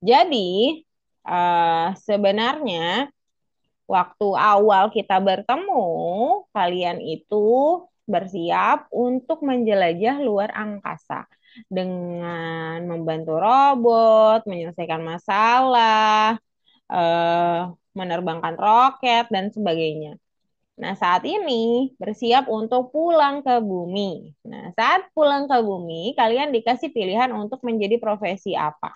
Jadi, sebenarnya waktu awal kita bertemu, kalian itu bersiap untuk menjelajah luar angkasa dengan membantu robot, menyelesaikan masalah, eh, menerbangkan roket, dan sebagainya. Nah, saat ini bersiap untuk pulang ke bumi. Nah, saat pulang ke bumi, kalian dikasih pilihan untuk menjadi profesi apa.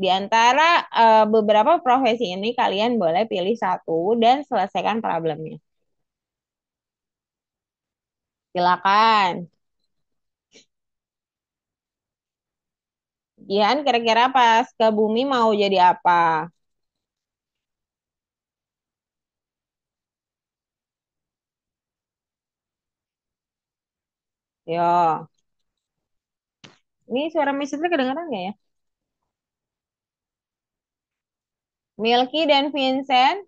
Di antara beberapa profesi ini, kalian boleh pilih satu dan selesaikan problemnya. Silakan. Gian, kira-kira pas ke bumi mau jadi apa? Yo, ini suara Miss Fitri kedengeran nggak ya? Milky dan Vincent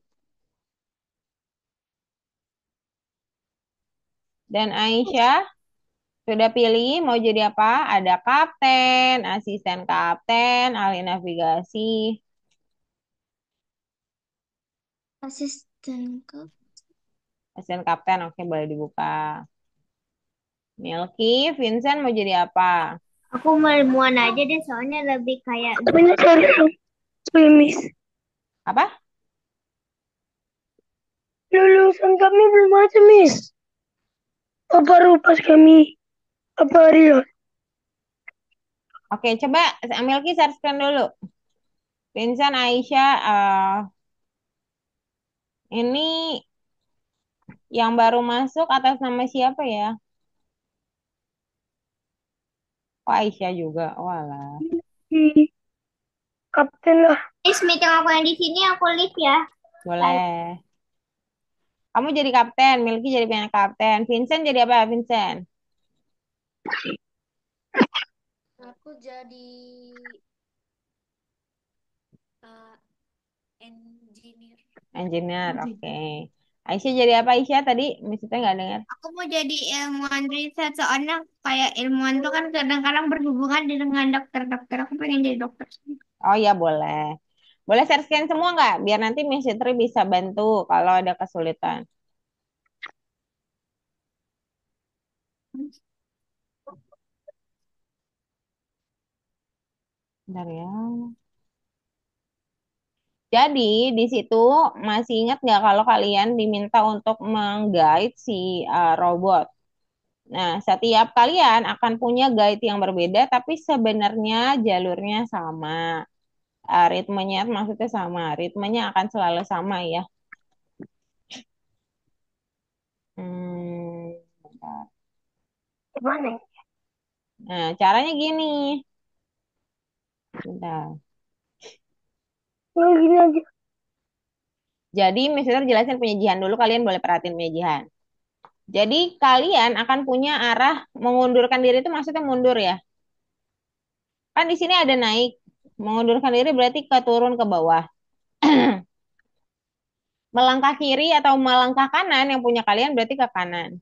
dan Aisyah sudah pilih mau jadi apa? Ada kapten, asisten kapten, ahli navigasi, Asisten ke. asisten kapten. Oke, boleh dibuka. Milky, Vincent mau jadi apa? Aku mau ilmuwan aja deh, soalnya lebih kayak Ini sorry, Miss. Apa? Lulusan kami belum ada, Miss. Baru pas kami apa hari ya? Oke, coba Milky searchkan dulu. Vincent, Aisyah, ini yang baru masuk atas nama siapa ya? Oh, Aisyah juga. Walah. Di kapten lah. Miss, meeting aku yang di sini aku live ya. Bye. Boleh. Kamu jadi kapten, Milky jadi pemain kapten. Vincent jadi apa, Vincent? Aku jadi uh, engineer. Engineer, oke. Aisyah jadi apa, Aisyah? Tadi Miss nggak dengar. Aku mau jadi ilmuwan riset, soalnya kayak ilmuwan tuh kan kadang-kadang berhubungan dengan dokter-dokter. Aku pengen jadi dokter. Oh ya, boleh. Boleh share scan semua nggak? Biar nanti Miss Fitri bisa bantu kalau ada kesulitan. Bentar ya. Jadi di situ masih ingat nggak kalau kalian diminta untuk mengguide si robot? Nah, setiap kalian akan punya guide yang berbeda, tapi sebenarnya jalurnya sama. Ritmenya maksudnya sama. Ritmenya akan selalu sama ya. Bentar. Gimana? Nah, caranya gini. Bentar. Nah, gini aja. Jadi, misalnya jelasin penyajian dulu, kalian boleh perhatiin penyajian. Jadi, kalian akan punya arah mengundurkan diri itu maksudnya mundur ya. Kan di sini ada naik. Mengundurkan diri berarti ke turun ke bawah. Melangkah kiri atau melangkah kanan yang punya kalian berarti ke kanan.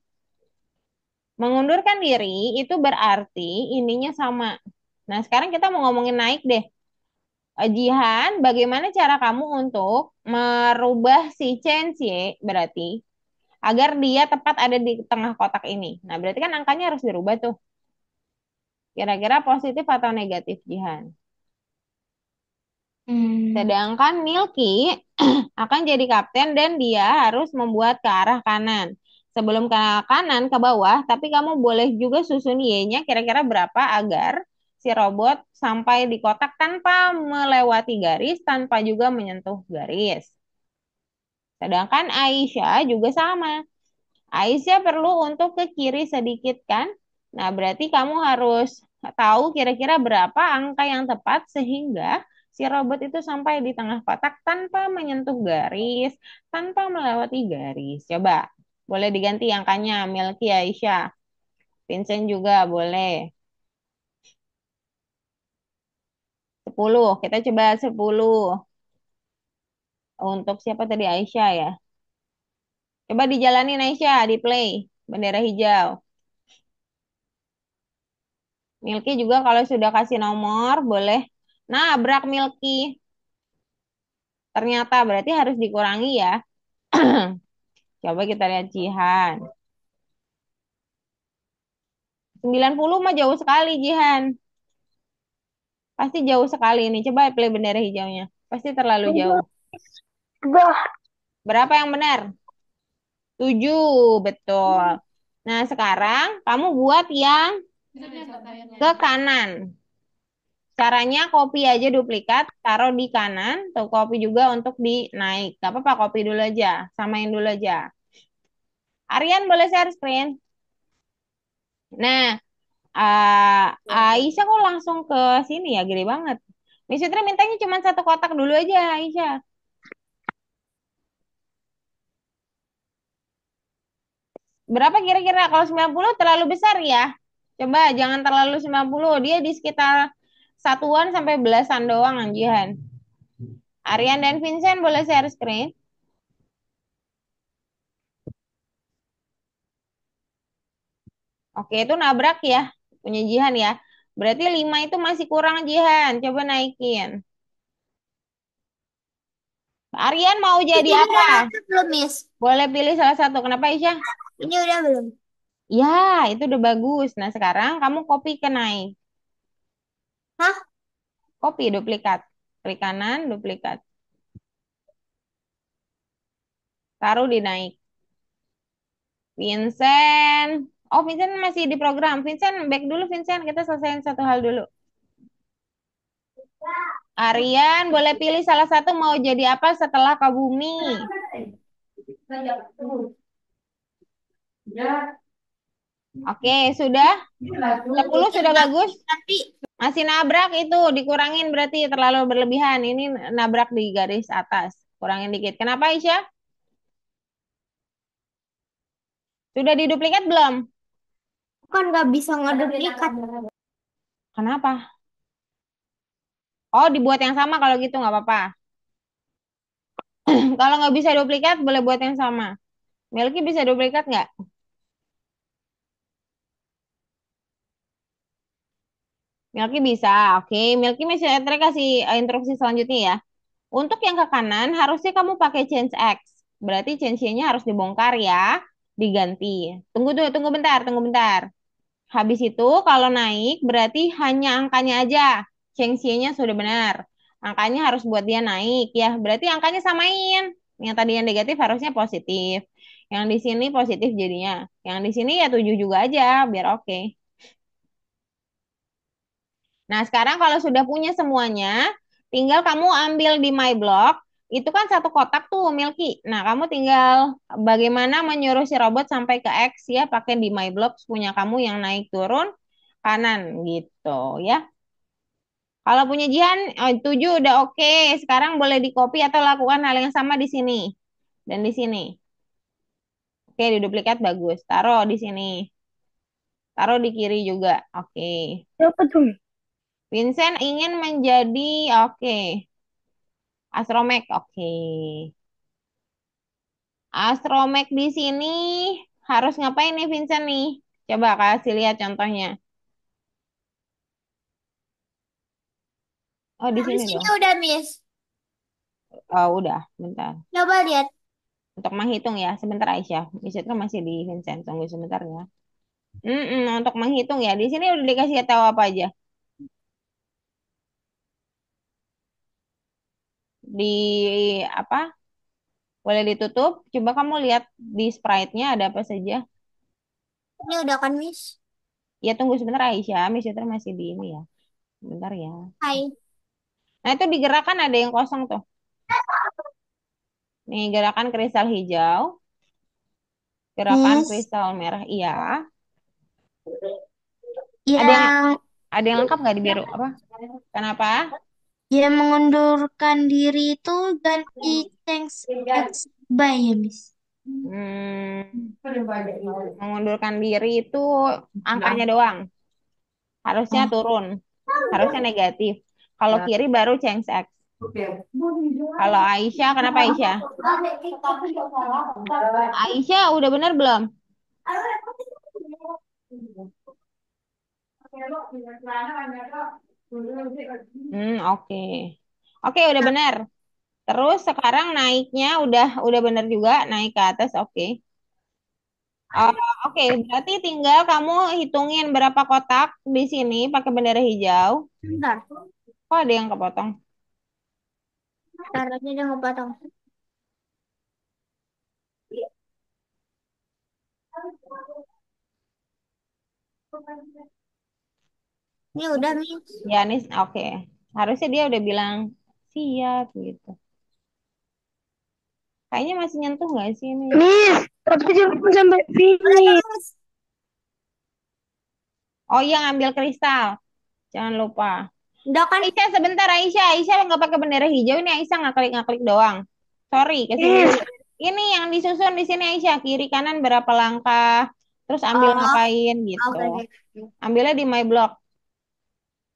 Mengundurkan diri itu berarti ininya sama. Nah, sekarang kita mau ngomongin naik deh. Jihan, bagaimana cara kamu untuk merubah si change Y berarti agar dia tepat ada di tengah kotak ini. Nah, berarti kan angkanya harus dirubah tuh. Kira-kira positif atau negatif, Jihan? Hmm. Sedangkan Milky akan jadi kapten dan dia harus membuat ke arah kanan. Sebelum ke kanan ke bawah, tapi kamu boleh juga susun Y-nya kira-kira berapa agar si robot sampai di kotak tanpa melewati garis, tanpa juga menyentuh garis. Sedangkan Aisyah juga sama. Aisyah perlu untuk ke kiri sedikit kan? Nah, berarti kamu harus tahu kira-kira berapa angka yang tepat sehingga si robot itu sampai di tengah kotak tanpa menyentuh garis, tanpa melewati garis. Coba, boleh diganti angkanya, Milky Aisyah. Vincent juga boleh. 10, kita coba 10. Untuk siapa tadi Aisyah ya? Coba dijalanin Aisyah, di play. Bendera hijau. Milky juga kalau sudah kasih nomor, boleh Nabrak Milky. Ternyata berarti harus dikurangi ya. Coba kita lihat Jihan. 90 mah jauh sekali Jihan. Pasti jauh sekali ini. Coba play bendera hijaunya. Pasti terlalu jauh. Sudah. Berapa yang benar? 7, betul. Nah, sekarang kamu buat yang ke kanan. Caranya copy aja duplikat, taruh di kanan, tuh copy juga untuk di naik. Gak apa-apa, copy dulu aja, samain dulu aja. Aryan boleh share screen? Nah, Aisyah kok langsung ke sini ya, gede banget. Miss Fitri mintanya cuma satu kotak dulu aja, Aisyah. Berapa kira-kira? Kalau 90 terlalu besar ya? Coba jangan terlalu 90. Dia di sekitar satuan sampai belasan doang, Jihan. Aryan dan Vincent boleh share screen? Oke, itu nabrak ya, punya Jihan ya. Berarti 5 itu masih kurang Jihan. Coba naikin. Aryan mau jadi Ini udah apa? masuk belum, Miss? Boleh pilih salah satu. Kenapa, Aisyah? Ini udah belum? Ya, itu udah bagus. Nah, sekarang kamu copy ke naik. Hah? Copy, duplikat. Klik kanan, duplikat. Taruh di naik. Vincent. Oh, Vincent masih di program. Vincent, back dulu Vincent. Kita selesaiin satu hal dulu. Aryan, boleh pilih salah satu mau jadi apa setelah ke bumi. Oke, sudah? 10 sudah bagus? Tapi Masih nabrak itu, dikurangin berarti terlalu berlebihan. Ini nabrak di garis atas. Kurangin dikit. Kenapa, Aisyah? Sudah diduplikat belum? kan nggak bisa ngeduplikat. Kenapa? Oh, dibuat yang sama kalau gitu nggak apa-apa. Kalau nggak bisa duplikat, boleh buat yang sama. Milky bisa duplikat nggak? Milky bisa. Oke, Milky bisa kasih instruksi selanjutnya ya. Untuk yang ke kanan, harusnya kamu pakai change X. Berarti change Y-nya harus dibongkar ya, diganti. Tunggu tuh, tunggu bentar, tunggu bentar. Habis itu kalau naik berarti hanya angkanya aja. Change Y-nya sudah benar. Angkanya harus buat dia naik ya. Berarti angkanya samain. Yang tadi yang negatif harusnya positif. Yang di sini positif jadinya. Yang di sini ya 7 juga aja biar oke. Nah, sekarang kalau sudah punya semuanya, tinggal kamu ambil di My Block. Itu kan satu kotak tuh, Milky. Nah, kamu tinggal bagaimana menyuruh si robot sampai ke X ya, pakai di My Block punya kamu yang naik turun kanan gitu ya. Kalau punya Jihan, 7 udah oke. Sekarang boleh di copy atau lakukan hal yang sama di sini dan di sini. Oke, di duplikat bagus. Taruh di sini. Taruh di kiri juga. Oke. Siapa tuh? Vincent ingin menjadi oke. Astromech, oke. Astromech di sini harus ngapain nih Vincent nih? Coba kasih lihat contohnya. Oh, di Di sini sini dong. udah, Miss. Oh, udah, bentar. Coba lihat. Untuk menghitung ya, sebentar Aisyah. Bisa kan masih di Vincent, tunggu sebentar ya. Untuk menghitung ya. Di sini udah dikasih tahu apa aja. Di apa? Boleh ditutup. Coba kamu lihat di sprite-nya ada apa saja. Ini udah kan, Miss? Ya tunggu sebentar Aisyah. Miss Fitri masih di ini ya. Bentar ya. Hai. Nah itu digerakkan ada yang kosong tuh. Nih gerakan kristal hijau. Gerakan Miss, kristal merah. Iya. Ada yang yang ada yang lengkap nggak di biru? Apa? Kenapa? yang mengundurkan diri itu ganti thanks X by ya, Miss. Hmm, mengundurkan diri itu angkanya doang. Harusnya Oh. turun. Harusnya negatif. Kalau kiri baru change X. Kalau Aisyah, kenapa Aisyah? Aisyah udah bener belum? Oke. Oke, udah benar. Terus sekarang naiknya udah benar juga, naik ke atas. Oke. Eh, oke, berarti tinggal kamu hitungin berapa kotak di sini pakai bendera hijau. Bentar. Kok ada yang kepotong? Bentar aja dia ngepotong. Ini udah, Miss. Ya, nih, oke. Harusnya dia udah bilang siap gitu. Kayaknya masih nyentuh nggak sih ini? Miss, tapi jangan sampai Udah dong, finish. Miss. Oh iya, ngambil kristal. Jangan lupa. Udah kan? Aisyah, sebentar Aisyah. Aisyah nggak pakai bendera hijau ini. Aisyah ngaklik-ngaklik doang. Sorry, ke sini Miss, dulu. Ini yang disusun di sini Aisyah. Kiri kanan berapa langkah. Terus ambil Oh, ngapain gitu. oke, oke. Ambilnya di my block.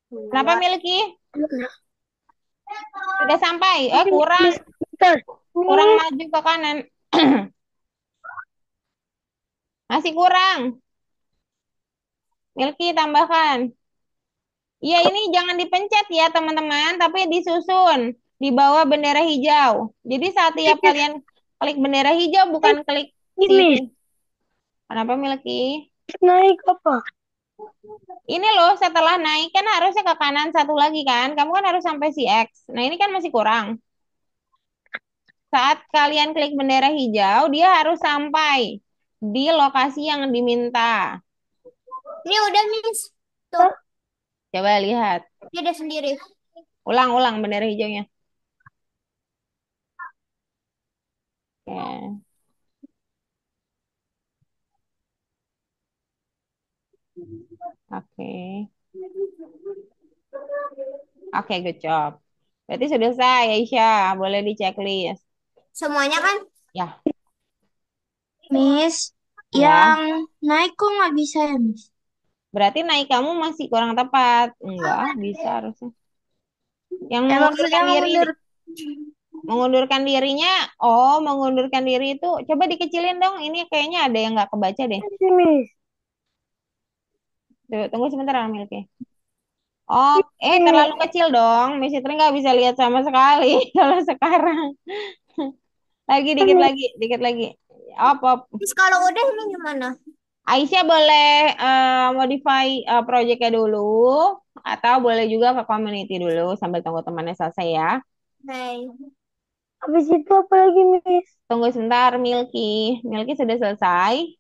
Kenapa Dua. Milky? Sudah sampai. Kurang. Miss, bentar. Kurang Miss, maju ke kanan. Masih kurang. Milky tambahkan. Iya, ini jangan dipencet ya teman-teman, tapi disusun di bawah bendera hijau. Jadi saat tiap kalian klik bendera hijau bukan klik si. Miss, Kenapa Milky? naik apa? Ini loh setelah naik kan harusnya ke kanan satu lagi kan. Kamu kan harus sampai si X. Nah ini kan masih kurang. Saat kalian klik bendera hijau, dia harus sampai di lokasi yang diminta. Ini udah, Miss. Tuh, Coba lihat. dia udah sendiri. Ulang-ulang bendera hijaunya. Oke, oke, oke, good job. Berarti sudah selesai, Aisyah. Boleh di checklist. Semuanya kan? Ya, Miss, ya. yang naik kok nggak bisa ya, Miss? Berarti naik kamu masih kurang tepat. Enggak, bisa harusnya. Yang Maksudnya mengundurkan diri, mengundur. mengundurkan dirinya. Oh, mengundurkan diri itu. Coba dikecilin dong. Ini kayaknya ada yang nggak kebaca deh. Miss, Tunggu sebentar, Milky. Oh, terlalu Miss. kecil dong. Miss Fitri nggak bisa lihat sama sekali kalau sekarang. Lagi, dikit lagi, dikit lagi. Op, op. Miss, kalau udah ini gimana? Aisyah boleh modify projectnya dulu, atau boleh juga ke community dulu sambil tunggu temannya selesai ya. Hai. Habis itu apa lagi, Miss? Tunggu sebentar, Milky. Milky sudah selesai.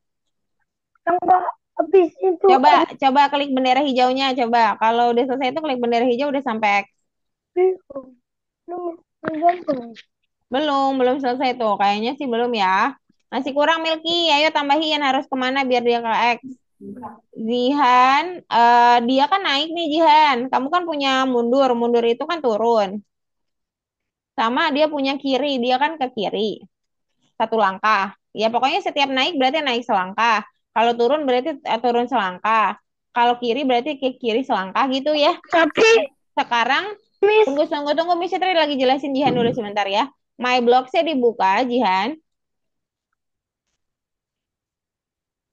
Enggak, habis itu Coba, ada coba klik bendera hijaunya. Coba, kalau udah selesai itu klik bendera hijau udah sampai X. belum gampang. Belum selesai tuh. Kayaknya sih belum ya. Masih kurang Milky. Ayo tambahin harus kemana biar dia ke X. Jihan, dia kan naik nih Jihan. Kamu kan punya mundur, mundur itu kan turun. Sama dia punya kiri, dia kan ke kiri. Satu langkah. Ya pokoknya setiap naik berarti naik selangkah. Kalau turun berarti turun selangkah. Kalau kiri berarti ke kiri selangkah gitu ya. Tapi, Sekarang Miss, tunggu Miss Fitri lagi jelasin Jihan dulu sebentar ya. My block saya dibuka Jihan.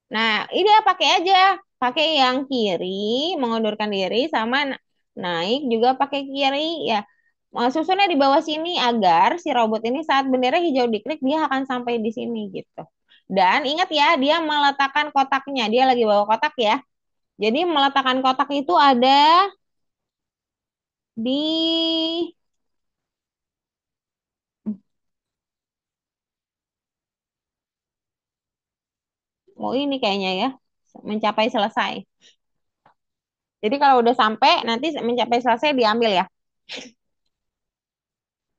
Nah, ini ya pakai aja. Pakai yang kiri, mengundurkan diri, sama naik juga pakai kiri. Ya, susunnya di bawah sini agar si robot ini saat bendera hijau diklik, dia akan sampai di sini gitu. Dan ingat ya, dia meletakkan kotaknya. Dia lagi bawa kotak ya. Jadi meletakkan kotak itu ada di... Oh ini kayaknya ya. Mencapai selesai. Jadi kalau udah sampai, nanti mencapai selesai diambil ya.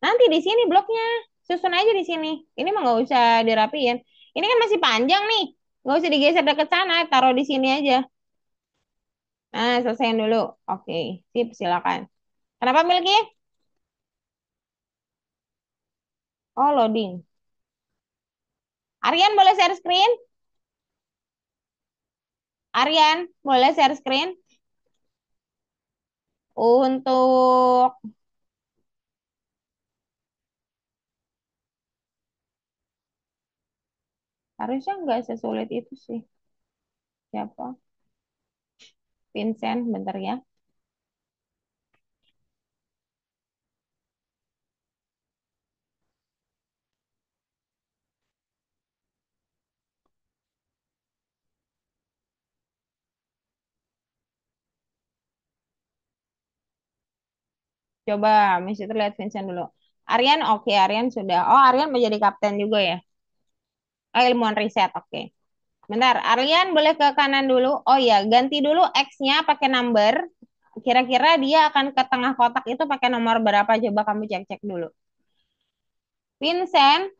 Nanti di sini bloknya. Susun aja di sini. Ini mah nggak usah dirapiin. Ini kan masih panjang nih. Nggak usah digeser deket sana. Taruh di sini aja. Nah, selesaiin dulu. Oke, sip, silakan. Kenapa Milky? Oh, loading. Aryan boleh share screen? Aryan, boleh share screen? Untuk... Harusnya nggak sesulit itu sih. Siapa? Vincent, bentar ya. Coba, Miss itu lihat Vincent dulu. Aryan, oke, Aryan sudah. Oh, Aryan menjadi kapten juga ya. Oh, ilmuwan riset, oke. Bentar, Aryan boleh ke kanan dulu. Oh iya, ganti dulu X-nya pakai number. Kira-kira dia akan ke tengah kotak itu pakai nomor berapa? Coba kamu cek-cek dulu. Vincent,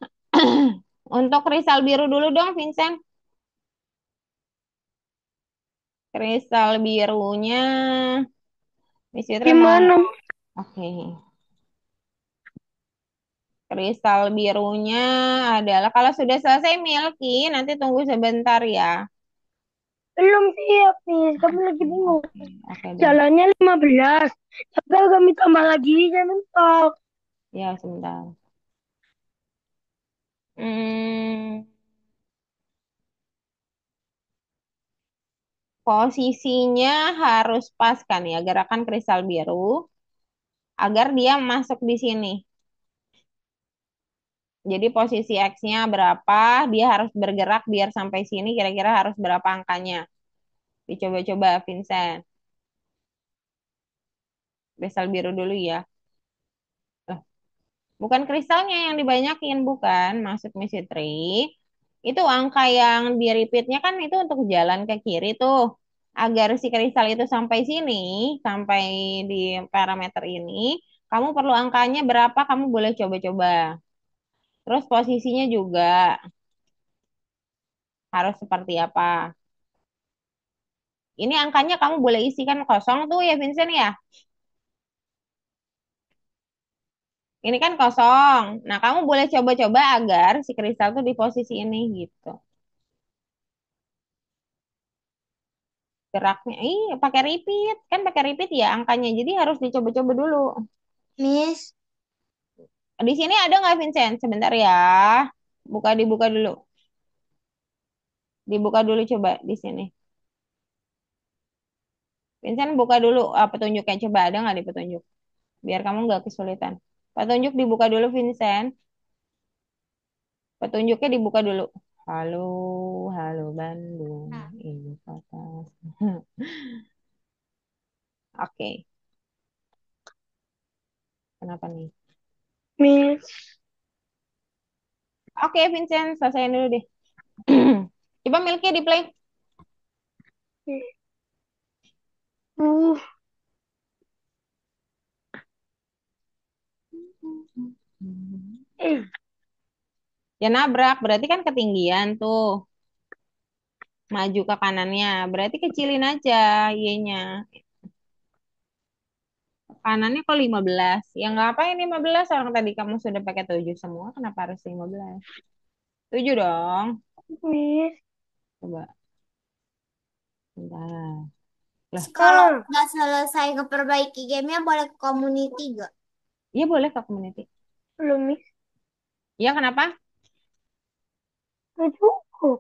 untuk kristal biru dulu dong, Vincent. Kristal birunya, Miss Fitri mau. Gimana? Oke. Kristal birunya adalah kalau sudah selesai Milky, nanti tunggu sebentar ya. Belum siap, Miss. Kami lagi bingung. Oke, oke deh. Jalannya 15. Tapi kami tambah lagi, jangan mentok. Ya, sebentar. Hmm, posisinya harus pas kan ya, gerakan kristal biru agar dia masuk di sini. Jadi posisi X-nya berapa, dia harus bergerak biar sampai sini kira-kira harus berapa angkanya. Dicoba-coba Vincent. Kristal biru dulu ya. Lah, bukan kristalnya yang dibanyakin, bukan. Maksud Miss Fitri. Itu angka yang di repeatnya kan itu untuk jalan ke kiri tuh. Agar si kristal itu sampai sini, sampai di parameter ini, kamu perlu angkanya berapa, kamu boleh coba-coba. Terus posisinya juga harus seperti apa. Ini angkanya kamu boleh isikan kosong tuh ya Vincent ya. Ini kan kosong. Nah, kamu boleh coba-coba agar si kristal tuh di posisi ini gitu. Geraknya, pakai repeat. Kan pakai repeat ya angkanya. Jadi harus dicoba-coba dulu. Miss, Di sini ada nggak Vincent? Sebentar ya. Dibuka dulu. Dibuka dulu coba di sini. Vincent buka dulu petunjuknya. Coba ada nggak di petunjuk? Biar kamu nggak kesulitan. Petunjuk dibuka dulu Vincent. Petunjuknya dibuka dulu. Halo, halo Bandung, Nah, ibu kota. Oke, kenapa nih? Miss. Oke, Vincent, selesaiin dulu deh. Coba Milky di play. Uh, eh, Ya nabrak, berarti kan ketinggian tuh. Maju ke kanannya, berarti kecilin aja Y-nya. Kanannya kok 15? Ya nggak apa-apa 15, orang tadi kamu sudah pakai 7 semua, kenapa harus 15? 7 dong. Miss. Coba, bentar. Lah, kalau Ah, nggak selesai ngeperbaiki gamenya boleh ke community gak? iya boleh ke community. belum, Miss. Iya kenapa? Nggak cukup.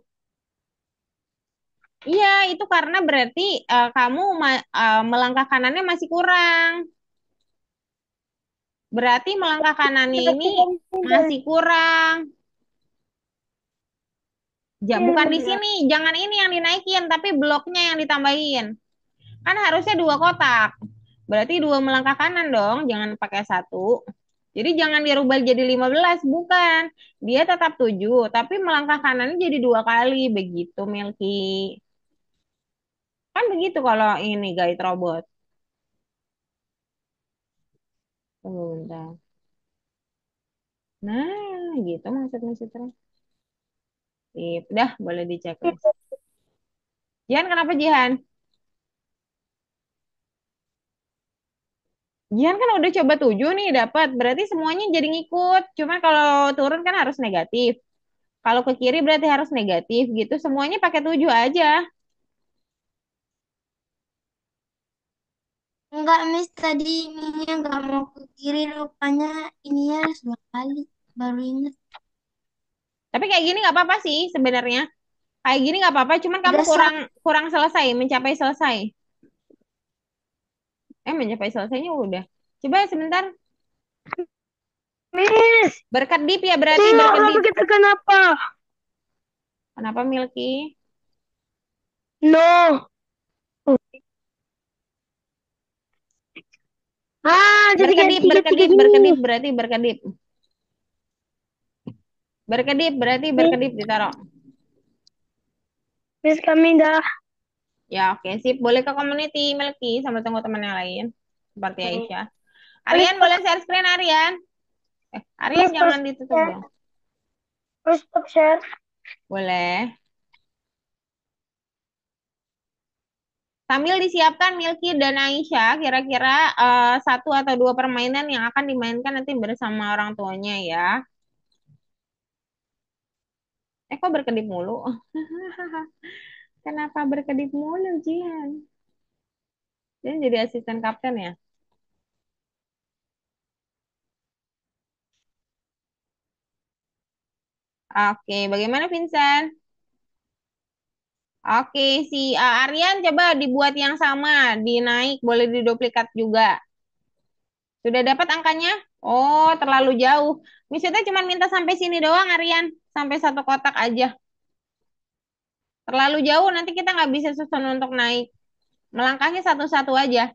Iya, itu karena berarti kamu melangkah kanannya masih kurang. Berarti melangkah kanannya ini Tapi kami dari masih kurang. Bukan di 15. sini, jangan ini yang dinaikin, tapi bloknya yang ditambahin. Kan harusnya 2 kotak. Berarti 2 melangkah kanan dong, jangan pakai 1. Jadi jangan dirubah jadi 15, bukan. Dia tetap 7, tapi melangkah kanannya jadi 2 kali. Begitu, Milky. Kan begitu kalau ini guide robot. Tunggu bentar. Nah, gitu maksudnya Citra. Sip, dah boleh di checklist. Jihan kenapa Jihan? Jihan kan udah coba 7 nih dapat. Berarti semuanya jadi ngikut. Cuma kalau turun kan harus negatif. Kalau ke kiri berarti harus negatif gitu. Semuanya pakai 7 aja. enggak Miss tadi ininya nggak mau ke kiri rupanya ininya harus 2 kali. Baru inget. Tapi kayak gini nggak apa-apa sih sebenarnya. Kayak gini nggak apa-apa. Cuman kamu Udah kurang kurang selesai, mencapai selesai. Mencapai selesainya udah. Coba sebentar. Miss. Berkedip ya berarti Enggak, tapi berkedip. kita kenapa? Kenapa Milky? No. Ah, jadi kayak Berkedip, tiga-tiga berkedip, gini. berkedip, berarti berkedip. Berkedip, berarti Nih, berkedip ditaruh. Miss kami dah. Ya, oke, sip. Boleh ke community Melki sambil tunggu teman yang lain. Seperti Hmm. Aisyah. Miss, Aryan, boleh share screen, Aryan? Aryan Miss jangan terus ditutup share. dong. Terus stop share. Boleh. Sambil disiapkan Milky dan Aisyah, kira-kira satu atau dua permainan yang akan dimainkan nanti bersama orang tuanya ya. Kok berkedip mulu? Kenapa berkedip mulu, Jihan? Dia jadi asisten kapten ya? Oke, bagaimana Vincent? Oke, si Aryan coba dibuat yang sama, dinaik, boleh diduplikat juga. Sudah dapat angkanya? Oh, terlalu jauh. Misalnya cuma minta sampai sini doang, Aryan. Sampai satu kotak aja. Terlalu jauh, nanti kita nggak bisa susun untuk naik. Melangkahnya satu-satu aja.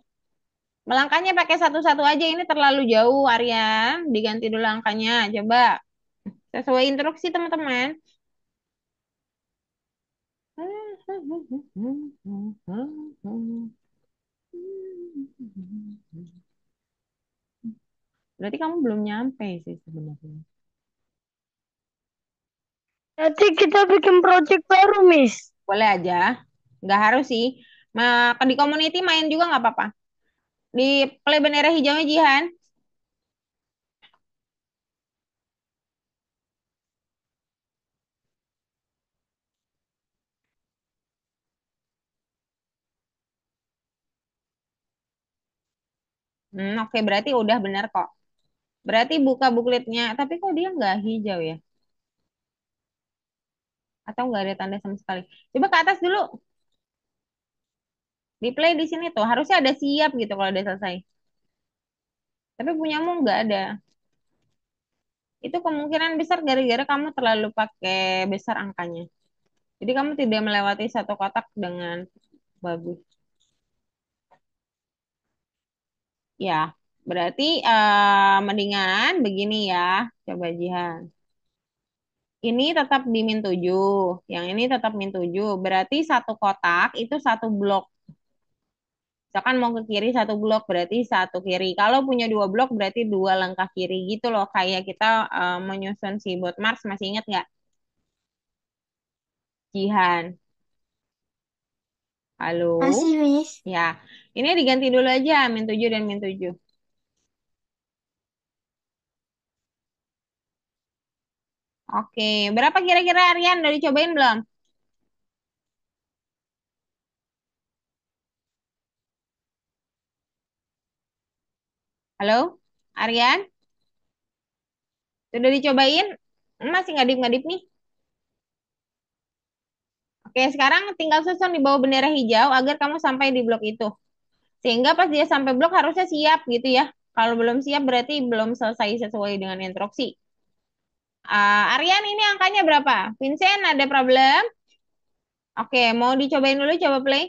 Melangkahnya pakai satu-satu aja. Ini terlalu jauh, Aryan. Diganti dulu angkanya. Coba. Sesuai instruksi, teman-teman. Berarti kamu belum nyampe sih sebenarnya. Nanti kita bikin project baru, Miss. Boleh aja. Nggak harus sih. Di community main juga nggak apa-apa. Di play bendera hijaunya Jihan. Oke, berarti udah benar kok. Berarti buka bookletnya. Tapi kok dia nggak hijau ya? Atau nggak ada tanda sama sekali? Coba ke atas dulu. Di play di sini tuh. Harusnya ada siap gitu kalau udah selesai. Tapi punyamu nggak ada. Itu kemungkinan besar gara-gara kamu terlalu pakai besar angkanya. Jadi kamu tidak melewati satu kotak dengan bagus. Ya, berarti mendingan begini ya. Coba Jihan. Ini tetap di min 7. Yang ini tetap min 7. Berarti satu kotak itu satu blok. Misalkan mau ke kiri satu blok berarti satu kiri. Kalau punya dua blok berarti dua langkah kiri gitu loh. Kayak kita menyusun si bot Mars masih ingat nggak? Jihan. Halo? Masih, Miss. Ya. Ini diganti dulu aja min 7 dan min 7. Oke. Berapa kira-kira Aryan? Udah dicobain belum? Halo? Aryan? Sudah dicobain? Masih ngadip-ngadip nih. Oke, sekarang tinggal susun di bawah bendera hijau agar kamu sampai di blok itu. Sehingga pas dia sampai blok harusnya siap gitu ya. Kalau belum siap berarti belum selesai sesuai dengan instruksi. Aryan ini angkanya berapa? Vincent ada problem? Oke, mau dicobain dulu coba play.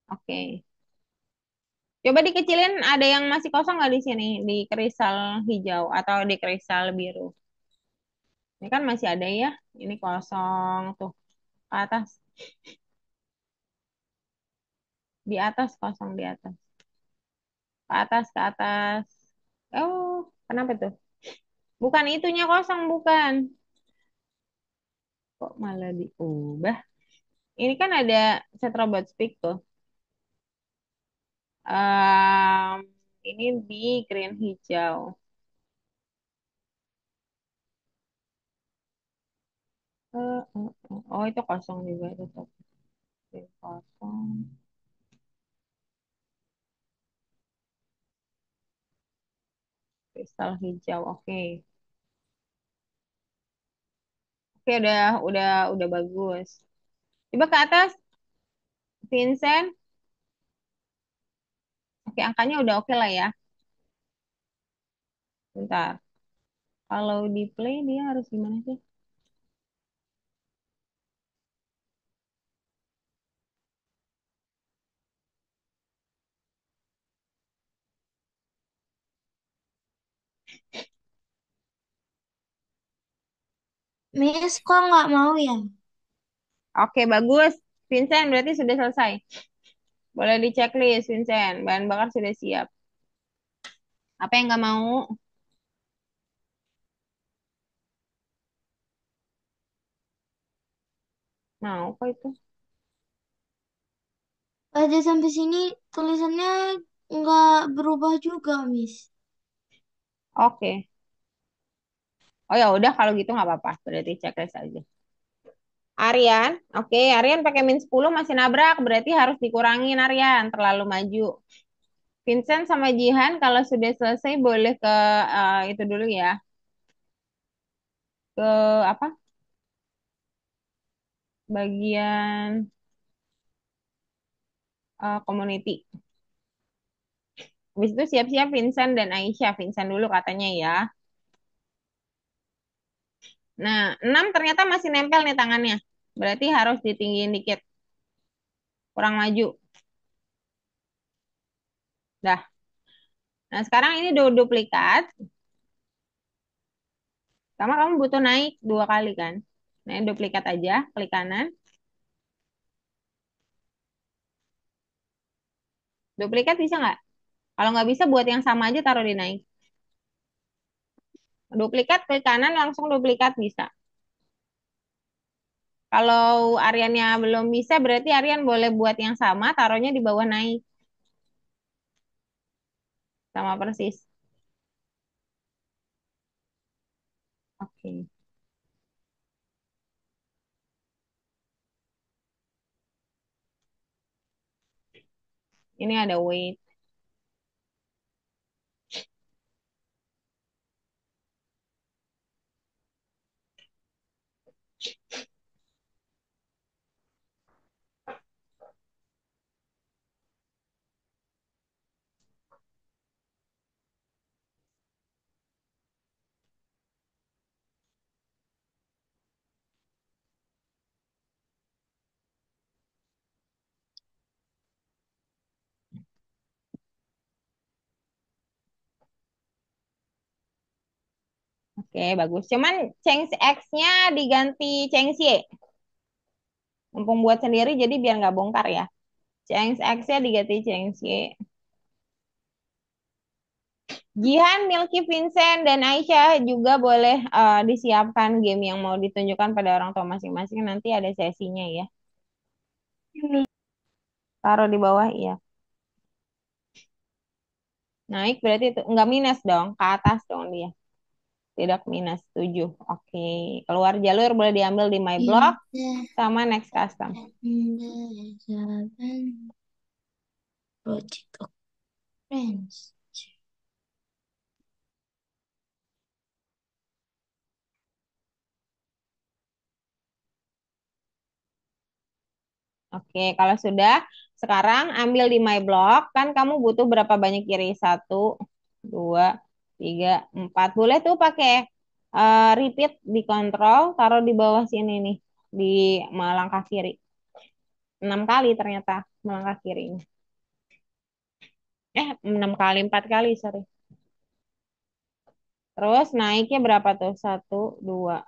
Oke. Coba dikecilin ada yang masih kosong nggak di sini di kristal hijau atau di kristal biru. Ini kan masih ada ya. Ini kosong tuh ke atas. Di atas kosong di atas. Ke atas ke atas. Oh, kenapa tuh? Bukan itunya kosong bukan. Kok malah diubah? Ini kan ada set robot speak tuh. Em, ini di green hijau. Oh, itu kosong juga tetap. Oke, kosong. Kristal hijau. Oke. Oke, udah bagus. Coba ke atas, Vincent. Oke, angkanya udah oke lah ya. Bentar. Kalau di play dia harus gimana sih? Miss, kok nggak mau ya? Oke, bagus. Vincent berarti sudah selesai. Boleh di checklist, Vincent. Bahan bakar sudah siap. Apa yang nggak mau? Mau kok itu. Ada sampai sini tulisannya nggak berubah juga, Miss. Oke. Oh ya udah kalau gitu nggak apa-apa. Berarti checklist aja. Aryan, oke, Aryan pakai min 10 masih nabrak, berarti harus dikurangin Aryan, terlalu maju. Vincent sama Jihan kalau sudah selesai boleh ke itu dulu ya, ke apa? Bagian community. Habis itu siap-siap Vincent dan Aisyah. Vincent dulu katanya ya. Nah, 6 ternyata masih nempel nih tangannya. Berarti harus ditinggiin dikit, kurang maju. Dah. Nah, sekarang ini duplikat. Sama kamu butuh naik 2 kali kan. Nah, duplikat aja, klik kanan. Duplikat bisa nggak? Kalau nggak bisa, buat yang sama aja taruh di naik. Duplikat klik kanan, langsung duplikat bisa. Kalau Aryannya belum bisa, berarti Aryan boleh buat yang sama, taruhnya di bawah naik. Sama persis. Oke. Ini ada weight. Oke, bagus. Cuman change X-nya diganti change Y. Mumpung buat sendiri, jadi biar nggak bongkar ya. Change X-nya diganti change Y. Jihan, Milky, Vincent, dan Aisyah juga boleh disiapkan game yang mau ditunjukkan pada orang tua masing-masing. Nanti ada sesinya ya. Taruh di bawah ya. Naik berarti itu enggak minus dong, ke atas dong dia. Tidak minus 7. Oke. Keluar jalur boleh diambil di My Block Indah, sama Next Custom. indah, jalan Project of Friends. Oke, kalau sudah, sekarang ambil di My Block. Kan kamu butuh berapa banyak kiri? Satu, dua, tiga, empat. Boleh tuh pakai repeat di kontrol, taruh di bawah sini nih, di melangkah kiri. 6 kali ternyata melangkah kiri. 6 kali, 4 kali, sorry. Terus naiknya berapa tuh? Satu, dua.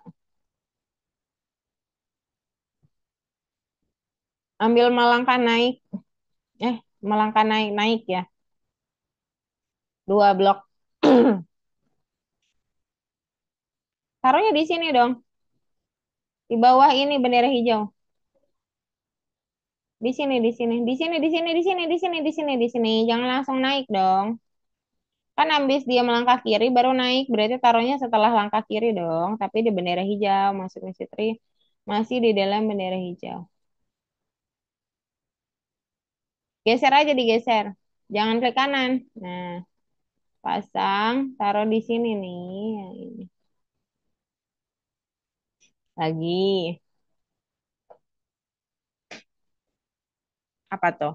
Ambil melangkah naik. Melangkah naik, naik ya. 2 blok. Taruhnya di sini dong. Di bawah ini bendera hijau. Di sini, di sini, di sini, di sini, di sini, di sini, di sini, di sini. Jangan langsung naik dong. Kan habis dia melangkah kiri baru naik. Berarti taruhnya setelah langkah kiri dong. Tapi di bendera hijau. Maksudnya Sitri masih di dalam bendera hijau. Geser aja, digeser. Jangan ke kanan. Nah, pasang. Taruh di sini nih. Yang ini. Lagi. Apa tuh?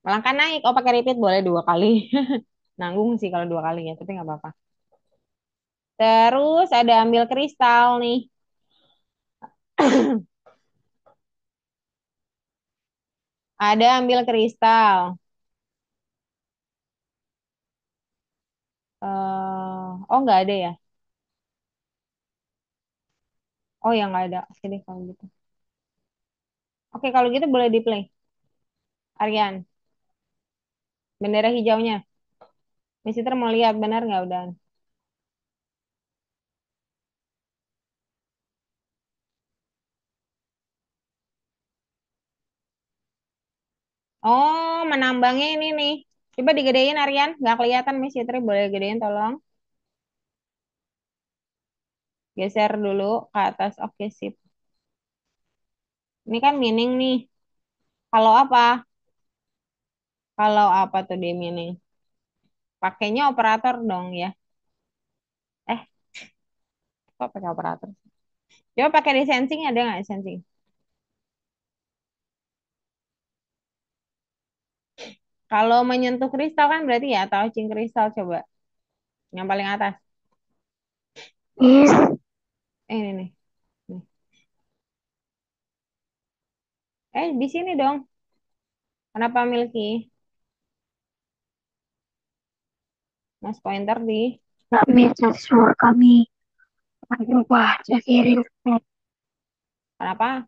Melangkah naik. Oh, pakai repeat boleh 2 kali. Nanggung sih kalau 2 kali ya, tapi nggak apa-apa. Terus ada ambil kristal nih. Ada ambil kristal. Oh, nggak ada ya? Oh ya nggak ada. Oke deh kalau gitu. Oke kalau gitu boleh di play. Aryan, bendera hijaunya. Mister mau lihat benar nggak udah? Oh, menambangnya ini nih. Coba digedein Aryan, nggak kelihatan Mister boleh gedein tolong. Geser dulu ke atas. Oke, sip. Ini kan mining nih. Kalau apa? Kalau apa tuh dia mining? Pakainya operator dong ya. Eh, kok pakai operator? Coba pakai di sensing ada nggak sensing? Kalau menyentuh kristal kan berarti ya touching kristal coba. Yang paling atas. Miss, Ini nih. Nih. Di sini dong. Kenapa Milky? Mas pointer di. nggak miss jadi suara kami berubah jadi real estate. Kenapa?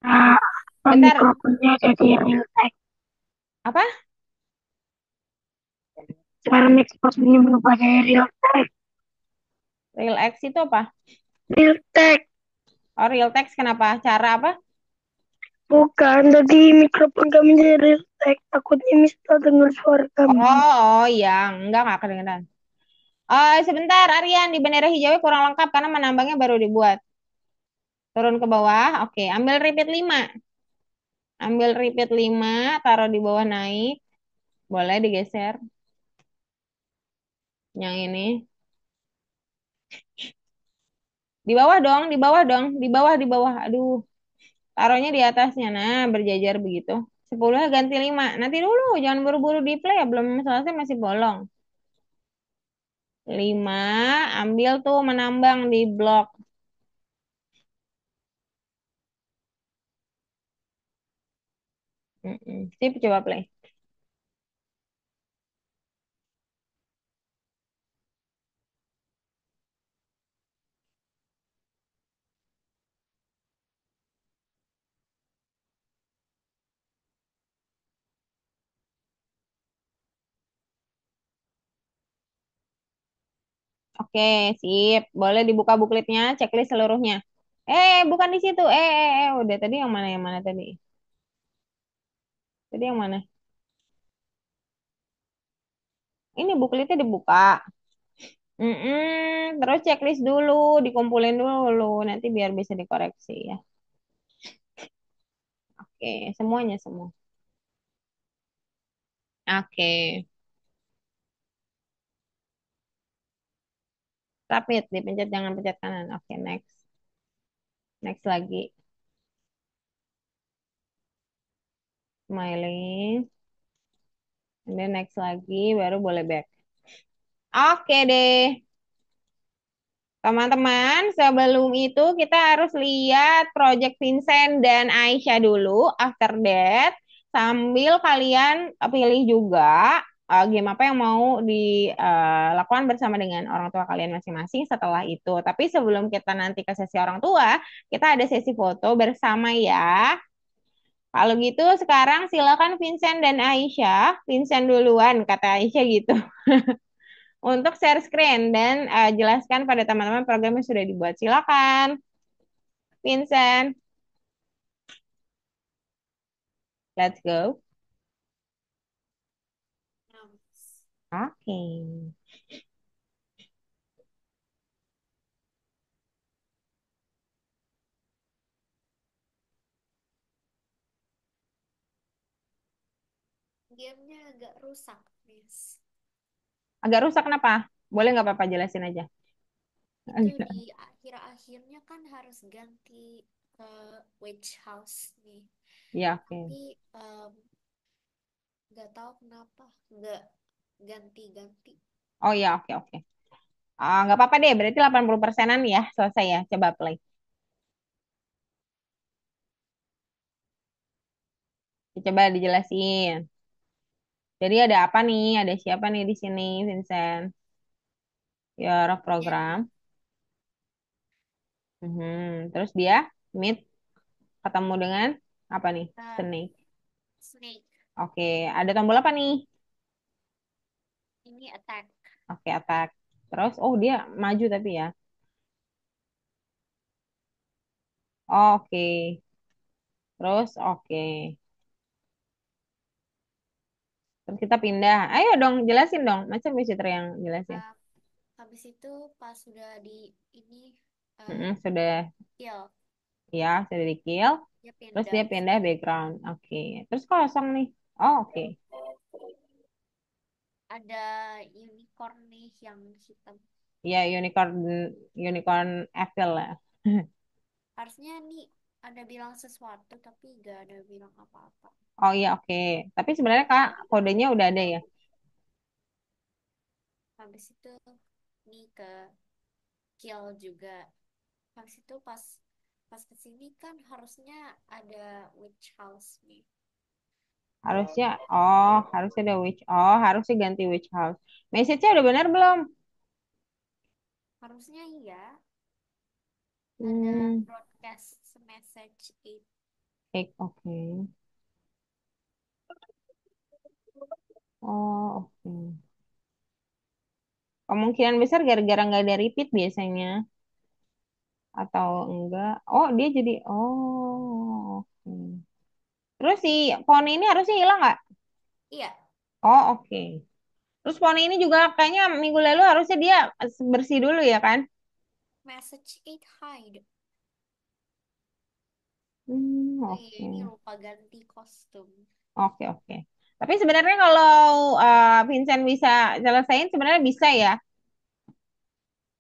Nah, Bentar. mikrofonnya jadi real estate. Apa? Sekarang mikrofonnya berubah jadi real estate. Real X itu apa? Real estate. Oh, real text kenapa? Cara apa? Bukan, tadi mikrofon kami jadi real estate. Takutnya Miss tak dengar suara kami. Oh, iya. Enggak kedengeran. Oh, sebentar, Aryan. Di bendera hijaunya kurang lengkap karena menambangnya baru dibuat. Turun ke bawah. Oke, ambil repeat 5. Ambil repeat 5, taruh di bawah naik. Boleh digeser. Yang ini. Di bawah dong, di bawah dong. Di bawah, di bawah. Aduh, taruhnya di atasnya. Nah, berjajar begitu. 10 ganti 5. Nanti dulu, jangan buru-buru di play ya. Belum selesai masih bolong. 5, ambil tuh menambang di blok. Sip, coba play. Oke, sip. Boleh dibuka bookletnya, checklist seluruhnya. Bukan di situ. Udah tadi yang mana tadi? Tadi yang mana? Ini bookletnya dibuka. Terus checklist dulu, dikumpulin dulu, nanti biar bisa dikoreksi ya. Oke, semuanya semua. Oke, submit, dipencet jangan pencet kanan. Oke, next, next lagi, smiling, and then next lagi, baru boleh back. Oke deh. Teman-teman, sebelum itu kita harus lihat Project Vincent dan Aisyah dulu. After that, sambil kalian pilih juga game apa yang mau dilakukan bersama dengan orang tua kalian masing-masing setelah itu. Tapi sebelum kita nanti ke sesi orang tua, kita ada sesi foto bersama ya. Kalau gitu sekarang silakan Vincent dan Aisyah. Vincent duluan, kata Aisyah gitu untuk share screen dan jelaskan pada teman-teman program yang sudah dibuat. Silakan, Vincent. Let's go. Oke. Gamenya agak rusak, Miss. Agak rusak kenapa? Boleh nggak Papa jelasin aja? Itu di akhir-akhirnya kan harus ganti ke witch house nih. Ya, oke. Tapi nggak tahu kenapa nggak ganti-ganti. Oh ya, oke, oke. Nggak apa-apa deh, berarti 80%-an ya selesai ya. Coba play. Coba dijelasin. Jadi ada apa nih? Ada siapa nih di sini, Vincent? Your Jadi program. Terus dia meet ketemu dengan apa nih? Eh, Snake. Snake. Oke, ada tombol apa nih? Ini attack. Oke, attack. Terus, oh dia maju tapi ya. Oke. Terus, oke. Terus kita pindah. Ayo dong, jelasin dong. Macam visitor yang jelasin. Eh, Habis itu pas sudah di ini eh, Sudah, kill, ya, sudah di kill. dia Terus pindah dia pindah screen. background. Oke. Terus kosong nih. Oh, oke. Ada unicorn nih yang hitam. Ya, unicorn unicorn Eiffel lah. Harusnya nih ada bilang sesuatu tapi gak ada bilang apa-apa. Oh iya, oke. Tapi sebenarnya Kak, kodenya udah ada ya. Habis itu nih ke kill juga. Habis itu pas pas kesini kan harusnya ada witch house nih. Harusnya, harusnya ada witch. Harusnya ganti witch house. Message-nya udah benar belum? Harusnya iya ada Hmm, broadcast message it. oke. Oh, oke. Kemungkinan besar gara-gara nggak ada repeat biasanya. Atau enggak. Oh, dia jadi, oke. Terus si poni ini harusnya hilang nggak? Iya, Oh, oke. Terus poni ini juga kayaknya minggu lalu harusnya dia bersih dulu ya kan? message it hide. Oh iya, Oke. ini lupa ganti kostum. Oke, oke. Tapi sebenarnya kalau Vincent bisa selesaiin sebenarnya bisa ya.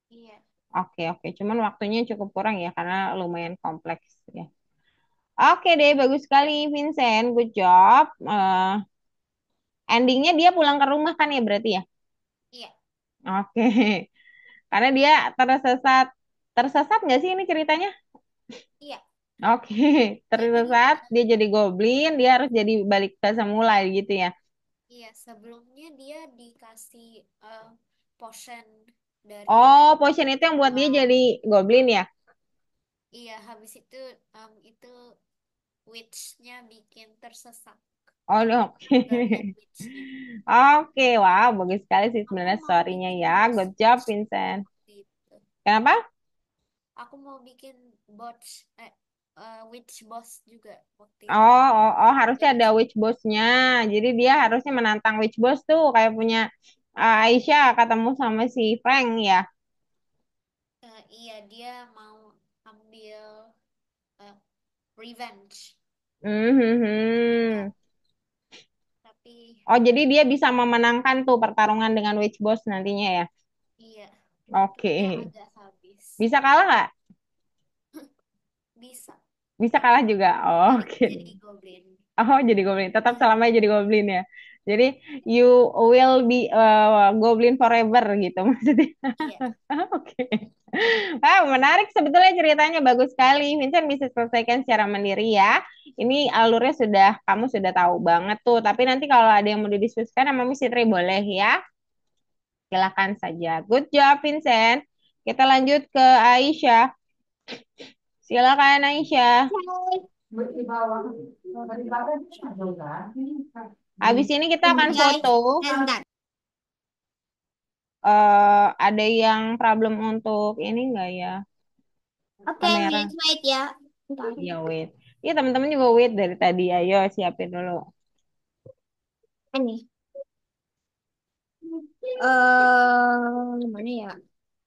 Iya. Oke, oke. Cuman waktunya cukup kurang ya karena lumayan kompleks ya. Oke deh, bagus sekali Vincent. Good job. Endingnya dia pulang ke rumah kan ya berarti ya? Iya, Oke. Karena dia tersesat. Tersesat nggak sih ini ceritanya? iya. Oke. Jadi, Tersesat, dia jadi goblin, dia harus jadi balik ke semula gitu ya. iya, sebelumnya dia dikasih potion dari Oh, potion itu yang buat dia wow. jadi goblin ya? Iya, habis itu witch-nya bikin tersesat. Oh, Itu oke. bagian witch-nya. Oke, wow, bagus sekali sih Aku sebenarnya mau story-nya bikin ya. boss Good job, witch juga Vincent. waktu itu. Kenapa? Aku mau bikin witch boss juga waktu itu. Harusnya Jadi ada witch boss-nya. Jadi dia harusnya menantang witch boss tuh, kayak punya Aisyah ketemu sama si Frank ya. iya dia mau ambil eh, revenge mereka. Hmm. Tapi Oh, jadi dia bisa memenangkan tuh pertarungan dengan witch boss nantinya ya. iya, Oke. waktunya agak habis. Bisa kalah nggak? Bisa, Bisa tapi kalah juga. Oh, balik oke. jadi goblin. Oh, jadi goblin. Tetap selamanya jadi goblin ya. Jadi you will be goblin forever gitu maksudnya. Iya, Oke. Menarik sebetulnya ceritanya bagus sekali. Vincent bisa selesaikan secara mandiri ya. Ini alurnya kamu sudah tahu banget tuh. Tapi nanti kalau ada yang mau didiskusikan sama Miss Fitri boleh ya. Silakan saja. Good job, Vincent. Kita lanjut ke Aisyah. Silakan Aisyah. Habis ini kita akan guys, foto. sebentar. Ada yang problem untuk ini enggak ya? Oke, Kamera. wait, wait ya. Bentar. Ya, wait. Iya, teman-teman juga wait dari tadi. Ayo, siapin dulu. Ini. Mana ya?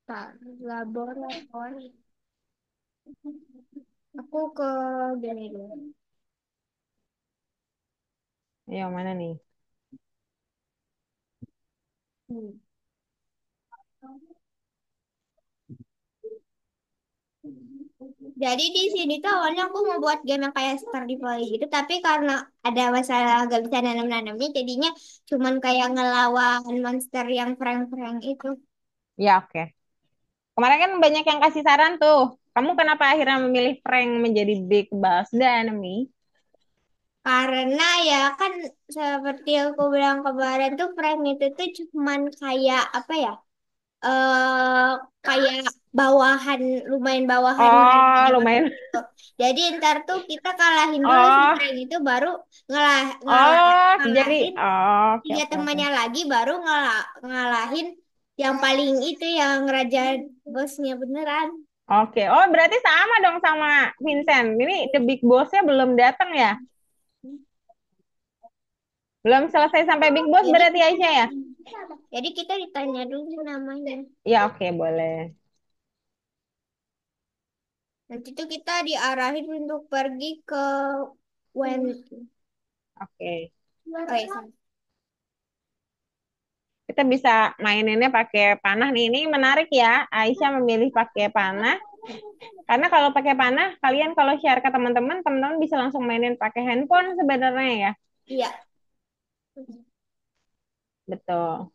Bentar. Laboratori. Aku ke gini dulu. Ayo, mana nih? Hmm. Jadi di sini tuh awalnya aku mau buat game yang kayak Stardew Valley gitu, tapi karena ada masalah gak bisa nanam-nanamnya, jadinya cuman kayak ngelawan monster yang prank-prank itu. Ya, oke. Kemarin kan banyak yang kasih saran tuh. Kamu kenapa akhirnya memilih Frank menjadi Big Boss Enemy? Karena ya kan seperti yang aku bilang kemarin tuh prank itu tuh cuman kayak apa ya? eh kayak bawahan, lumayan bawahan Oh, daripada orang lumayan. itu. Jadi ntar tuh kita kalahin dulu si Oh, Frank itu baru ngalah ngalah oh, jadi, ngalahin oh, oke, tiga oke, oke. temannya lagi baru ngalahin yang paling itu yang raja bosnya beneran. Oke, oh berarti sama dong sama Vincent. Ini The Big Boss-nya belum datang ya? Belum selesai sampai Big Boss Jadi berarti kita Aisyah ya? jadi kita ditanya dulu namanya. Ya, oke, boleh. Nanti tuh kita diarahin untuk pergi ke Wen. Oke. Oh, ya, sorry. Kita bisa maininnya pakai panah nih. Ini menarik ya. Aisyah memilih pakai panah. Karena kalau pakai panah, kalian kalau share ke teman-teman, teman-teman bisa langsung mainin pakai handphone sebenarnya ya. Iya. Betul.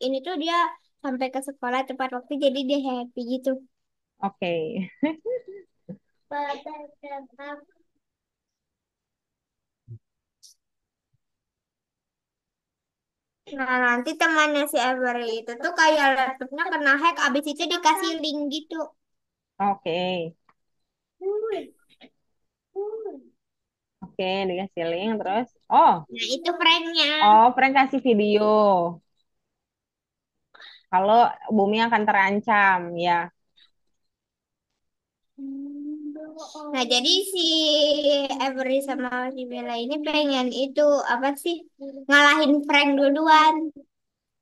Ini tuh dia sampai ke sekolah tepat waktu jadi dia happy gitu. Oke. Nah, nanti temannya si Avery itu tuh kayak laptopnya kena hack, abis itu dikasih link gitu. Oke. Oke, dikasih link terus. Oh, Nah, itu pranknya. oh, prank kasih video. Kalau bumi akan terancam, ya. Nah, jadi si Avery sama si Bella ini pengen itu apa sih? Ngalahin Frank duluan.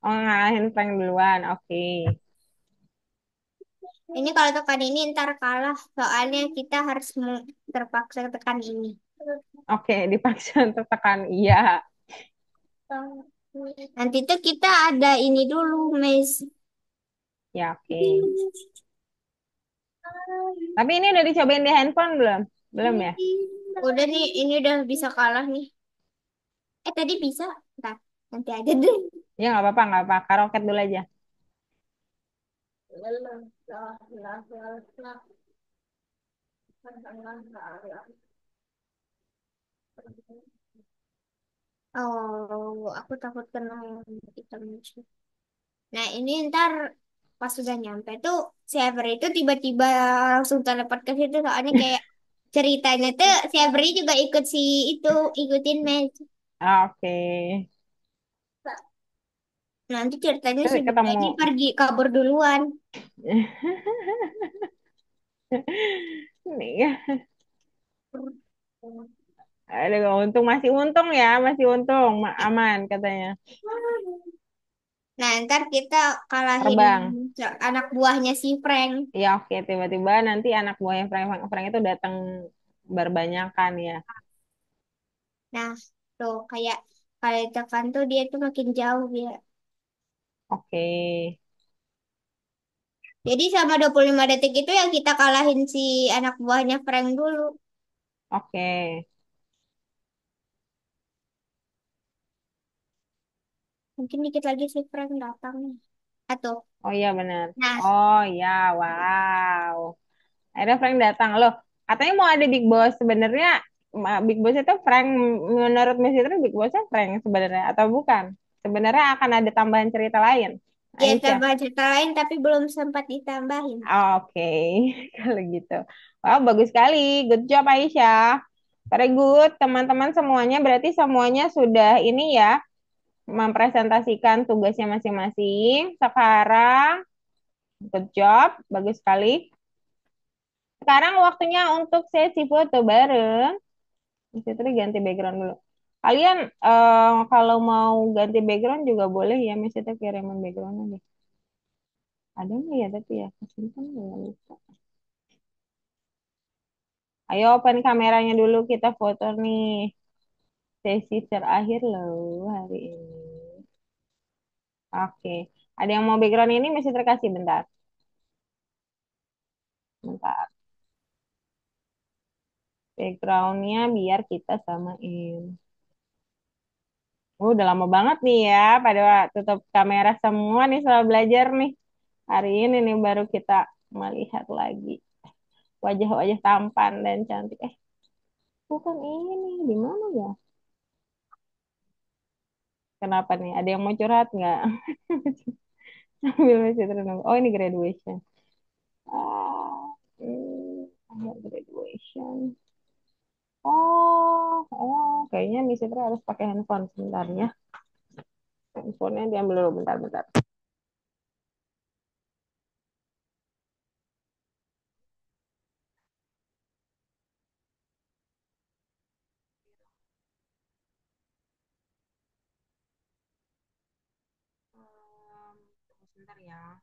Oh, ngalahin prank duluan. Oke. Ini kalau tekan ini ntar kalah, soalnya kita harus terpaksa tekan ini. Oke, dipaksa untuk tekan iya. Nanti tuh kita ada ini dulu, Miss. Ya, oke. Tapi ini udah dicobain di handphone belum? Belum ya? Udah nih, ini udah bisa kalah nih. Tadi bisa. Ntar, nanti aja deh. Ya, nggak apa-apa, nggak apa-apa. Karaoke dulu aja. Oh, aku takut kena hitam. Nah, ini ntar pas sudah nyampe tuh si Avery itu tiba-tiba langsung teleport ke situ soalnya kayak ceritanya tuh si Avery juga ikut si itu ikutin match. Oke. Nanti ceritanya si Terus Bella ketemu. ini pergi kabur duluan. Nih ya. Aduh, untung ya, masih untung, aman katanya. Nah, ntar kita kalahin Terbang. anak buahnya si Frank. Ya oke, tiba-tiba nanti anak buahnya Frank itu datang berbanyakan ya. Nah, tuh kayak kalau tekan tuh dia tuh makin jauh ya. Oke. Jadi sama 25 detik itu yang kita kalahin si anak buahnya Frank dulu. Oke. Mungkin dikit lagi si Frank datang. Atau, Oh iya benar. nah, Oh iya, wow. Akhirnya Frank datang. Loh, katanya mau ada Big Boss. Sebenarnya Big Boss itu Frank, menurut Miss itu Big Bossnya Frank sebenarnya atau bukan? Sebenarnya akan ada tambahan cerita lain. ya Aisyah. tambah cerita lain tapi belum sempat ditambahin. Oke, kalau gitu. Wow, bagus sekali. Good job Aisyah. Very good, teman-teman semuanya. Berarti semuanya sudah ini ya, mempresentasikan tugasnya masing-masing. Sekarang, good job. Bagus sekali. Sekarang waktunya untuk sesi foto bareng. Di situ ganti background dulu. Kalian kalau mau ganti background juga boleh ya, misalnya kirimin backgroundnya deh. Ada nggak ya tapi ya, kesimpan nggak lupa. Ayo open kameranya dulu kita foto nih. Sesi terakhir loh hari ini. Oke. Ada yang mau background ini masih terkasih bentar. Bentar. Backgroundnya biar kita samain. Udah lama banget nih ya. Pada tutup kamera semua nih setelah belajar nih. Hari ini nih baru kita melihat lagi wajah-wajah tampan dan cantik. Bukan ini. Di mana ya? Kenapa nih? Ada yang mau curhat nggak? Ambil Miss Fitri nomor. Oh, ini graduation. Graduation. Kayaknya Miss Fitri harus pakai handphone sebentar ya. Handphonenya diambil dulu bentar-bentar. Tunggu sebentar ya.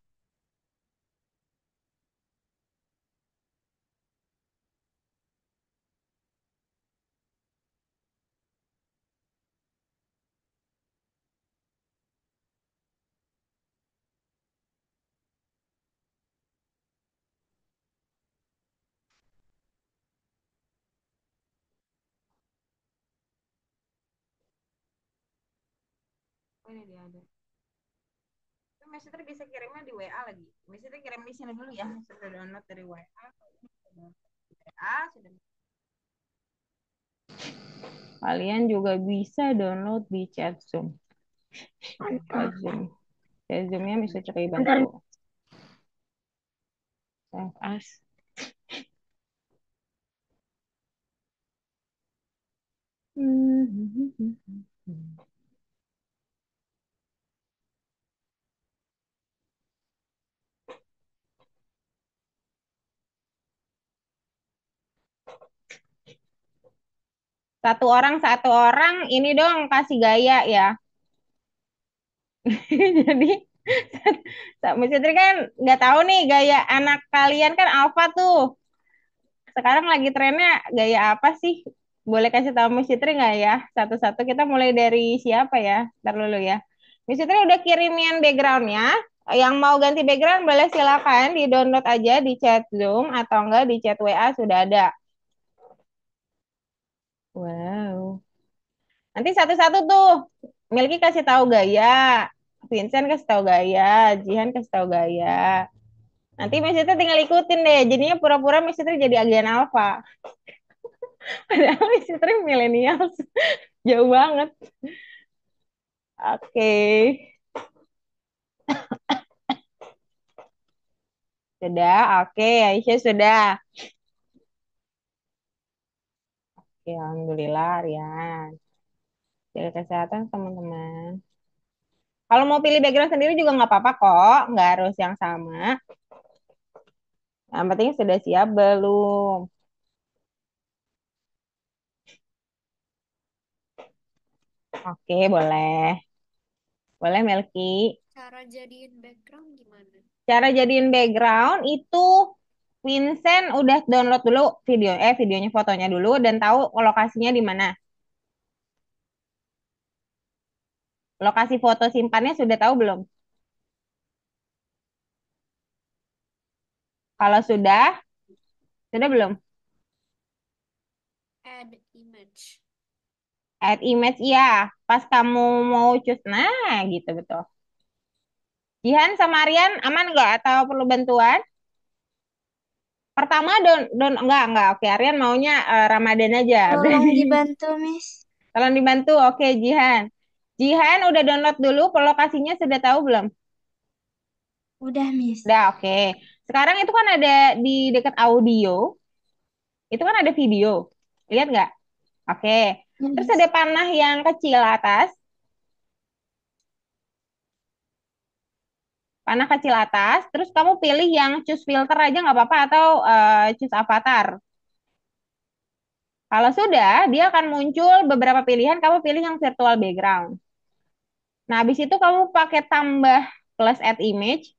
Oh, ini dia ada. Itu Miss Fitri bisa kirimnya di WA lagi. Miss Fitri kirim di sini dulu ya. Sudah download dari WA. Sudah. Kalian juga bisa download di chat Zoom. Chat Zoom. Chat Zoom-nya Miss Fitri Bentar. bantu. Save as. Satu orang ini dong kasih gaya ya. Jadi Miss Fitri kan nggak tahu nih gaya anak kalian kan Alfa tuh. Sekarang lagi trennya gaya apa sih? Boleh kasih tahu Miss Fitri nggak ya? Satu-satu kita mulai dari siapa ya? Ntar dulu ya. Miss Fitri udah kirimin backgroundnya. Yang mau ganti background boleh silakan di download aja di chat Zoom atau enggak di chat WA sudah ada. Wow. Nanti satu-satu tuh. Milky kasih tahu gaya. Vincent kasih tahu gaya. Jihan kasih tahu gaya. Nanti Miss Fitri tinggal ikutin deh. Jadinya pura-pura Miss Fitri jadi agen alfa. Padahal Miss Fitri milenial. Jauh banget. Oke. Sudah. Oke. Aisyah sudah. Oke, Alhamdulillah, Rian. Jaga kesehatan, teman-teman. Kalau mau pilih background sendiri juga nggak apa-apa kok. Nggak harus yang sama. Yang penting sudah siap belum? Oke, boleh. Boleh, Melki. Cara jadiin background gimana? Cara jadiin background itu Vincent udah download dulu videonya fotonya dulu dan tahu lokasinya di mana. Lokasi foto simpannya sudah tahu belum? Kalau sudah belum? Add image. Add image ya. Pas kamu mau choose, nah gitu betul. Jihan sama Aryan aman nggak atau perlu bantuan? Pertama enggak. Oke, Aryan maunya Ramadan aja. Tolong dibantu, Miss. Tolong dibantu. Oke, Jihan. Jihan udah download dulu, lokasinya sudah tahu belum? Udah, Miss. Udah, oke. Sekarang itu kan ada di dekat audio, itu kan ada video. Lihat nggak? Oke. Ya, Terus Miss. ada panah yang kecil atas. Panah kecil atas. Terus kamu pilih yang choose filter aja nggak apa-apa atau choose avatar. Kalau sudah, dia akan muncul beberapa pilihan. Kamu pilih yang virtual background. Nah, habis itu kamu pakai tambah plus add image.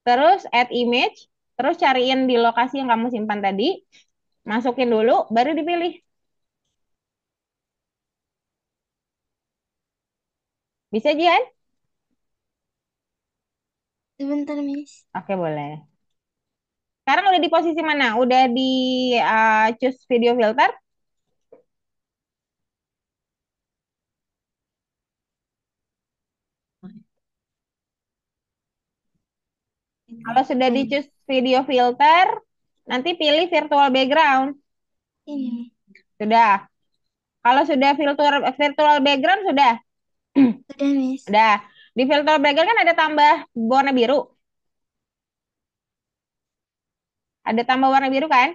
Terus add image. Terus cariin di lokasi yang kamu simpan tadi. Masukin dulu, baru dipilih. Bisa, Jihan? Sebentar, Miss. Oke, boleh. Sekarang udah di posisi mana? Udah di choose video filter? Kalau sudah di choose video filter, nanti pilih virtual background. Ini. Sudah. Kalau sudah virtual background, sudah? Udah, Miss. Udah. Di filter background kan ada tambah warna biru. Ada tambah warna biru kan?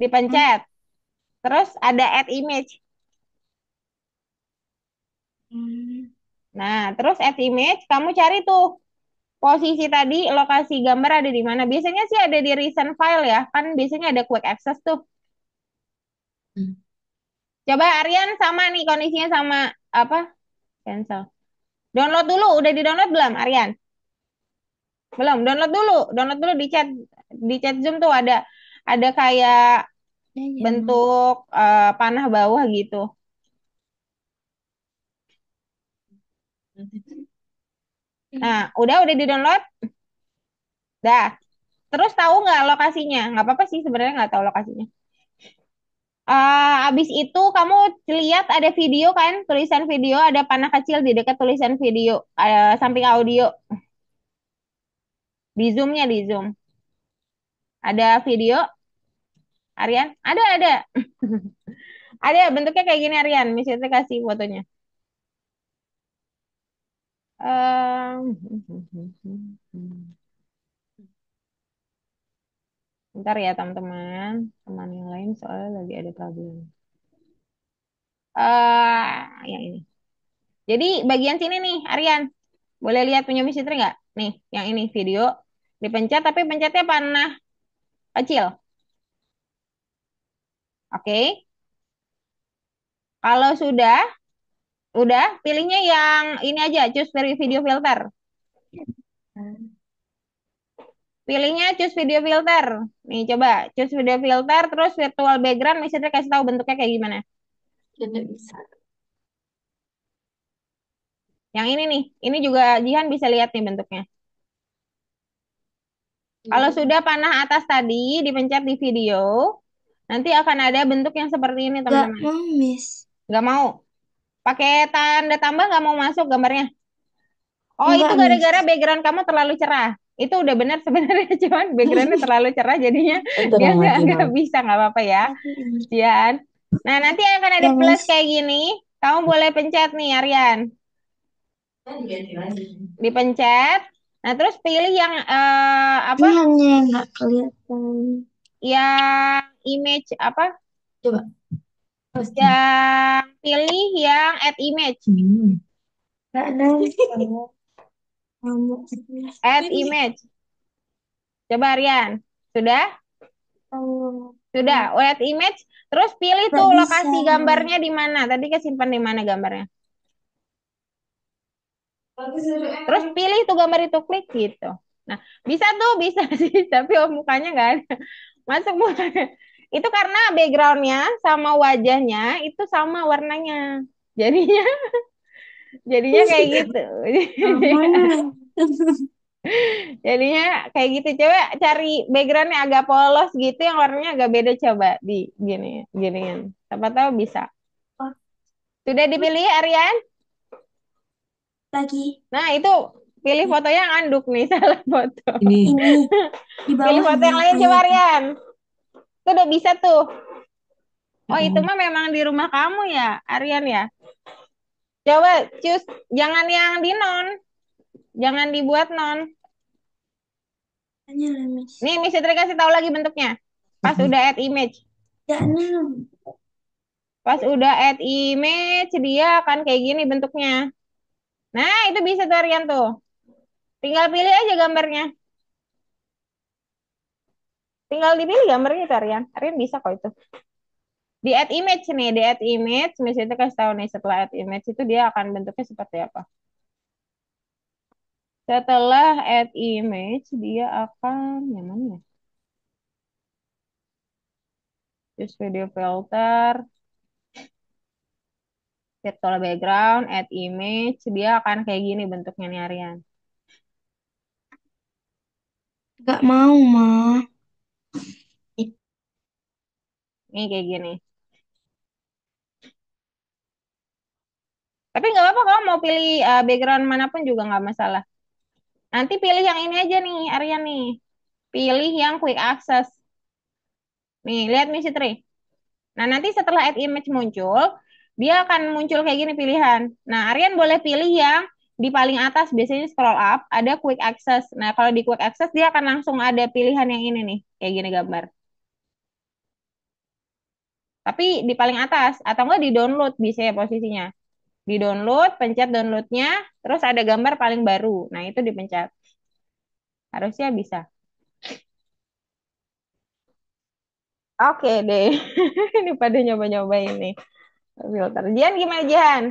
Dipencet. Terus ada add image. Nah, terus add image, kamu cari tuh posisi tadi, lokasi gambar ada di mana. Biasanya sih ada di recent file ya. Kan biasanya ada quick access tuh. Coba Aryan sama nih kondisinya sama apa? Cancel. Download dulu, udah di-download belum Aryan? Belum, download dulu di chat Zoom tuh ada kayak bentuk panah bawah gitu. Nah, udah di-download? Dah. Terus tahu nggak lokasinya? Nggak apa-apa sih sebenarnya nggak tahu lokasinya. Abis itu kamu lihat ada video kan, tulisan video, ada panah kecil di dekat tulisan video, samping audio. Di zoomnya, di zoom. Ada video, Aryan? Ada. Ada, bentuknya kayak gini Aryan. Misalnya kasih fotonya. Bentar ya teman-teman. Teman yang lain soalnya lagi ada problem. Yang ini. Jadi bagian sini nih, Aryan. Boleh lihat punya Miss Fitri nggak? Nih, yang ini video. Dipencet, tapi pencetnya panah kecil. Oke. Kalau udah, pilihnya yang ini aja, choose video filter. Pilihnya choose video filter. Nih, coba choose video filter, terus virtual background, Miss Fitri kasih tahu bentuknya kayak gimana. Tidak bisa. Yang ini nih, ini juga Jihan bisa lihat nih bentuknya. Kalau sudah panah atas tadi dipencet di video, nanti akan ada bentuk yang seperti ini Gak teman-teman. mau, Miss. Nggak mau. Pakai tanda tambah nggak mau masuk gambarnya. Oh, Enggak, itu Miss. gara-gara background kamu terlalu cerah. Itu udah benar sebenarnya, cuman backgroundnya terlalu cerah jadinya dia nggak bisa, nggak apa-apa ya, Jihan. Nah, nanti akan ada Ya, plus Miss. kayak gini. Kamu boleh pencet nih, Aryan. Dipencet. Nah, terus pilih yang apa? Ini hanya yang nggak kelihatan. Yang image apa? Coba. Yang pilih yang add image. Nggak ada. Kamu. Add image. Coba Aryan. Sudah? Sudah. Add image. Terus pilih Nggak tuh bisa. lokasi gambarnya di mana. Tadi kesimpan di mana gambarnya. Terus pilih tuh gambar itu, klik gitu. Nah, bisa tuh, bisa sih. Tapi mukanya nggak ada. Masuk mukanya. Itu karena backgroundnya sama wajahnya itu sama warnanya. Jadinya jadinya kayak gitu. Jadinya kayak gitu. Coba cari backgroundnya agak polos gitu, yang warnanya agak beda, coba di giniin. Siapa tahu bisa. Sudah dipilih Aryan? Lagi. Nah, itu pilih foto yang anduk nih, salah foto. Ini di Pilih bawah foto ini yang lain coba ayat. Aryan. Itu udah bisa tuh. Oh, itu mah memang di rumah kamu ya, Aryan ya. Coba cus, jangan yang di non. Jangan dibuat non. Hanya lah, Miss. Nih, Miss Fitri kasih tahu lagi bentuknya. Pas udah add image. Jangan. Pas udah add image, dia akan kayak gini bentuknya. Nah, itu bisa tuh Aryan tuh. Tinggal pilih aja gambarnya. Tinggal dipilih gambarnya itu Aryan. Aryan bisa kok itu. Di add image nih, di add image, misalnya kasih tahu nih setelah add image itu dia akan bentuknya seperti apa. Setelah add image, dia akan yang mana ya? Use video filter, virtual background, add image, dia akan kayak gini bentuknya nih Aryan. Gak mau, Ma. Nih kayak gini. Tapi nggak apa-apa, kalau mau pilih background manapun juga nggak masalah. Nanti pilih yang ini aja nih, Aryan nih. Pilih yang quick access. Nih, lihat Miss Fitri. Nah, nanti setelah add image muncul, dia akan muncul kayak gini pilihan. Nah, Aryan boleh pilih yang di paling atas biasanya scroll up, ada quick access. Nah, kalau di quick access dia akan langsung ada pilihan yang ini nih, kayak gini gambar. Tapi di paling atas, atau enggak di download bisa ya posisinya. Di download, pencet downloadnya, terus ada gambar paling baru. Nah, itu dipencet. Harusnya bisa. Oke deh. Ini pada nyoba-nyoba ini. Filter. Jian gimana, Jian?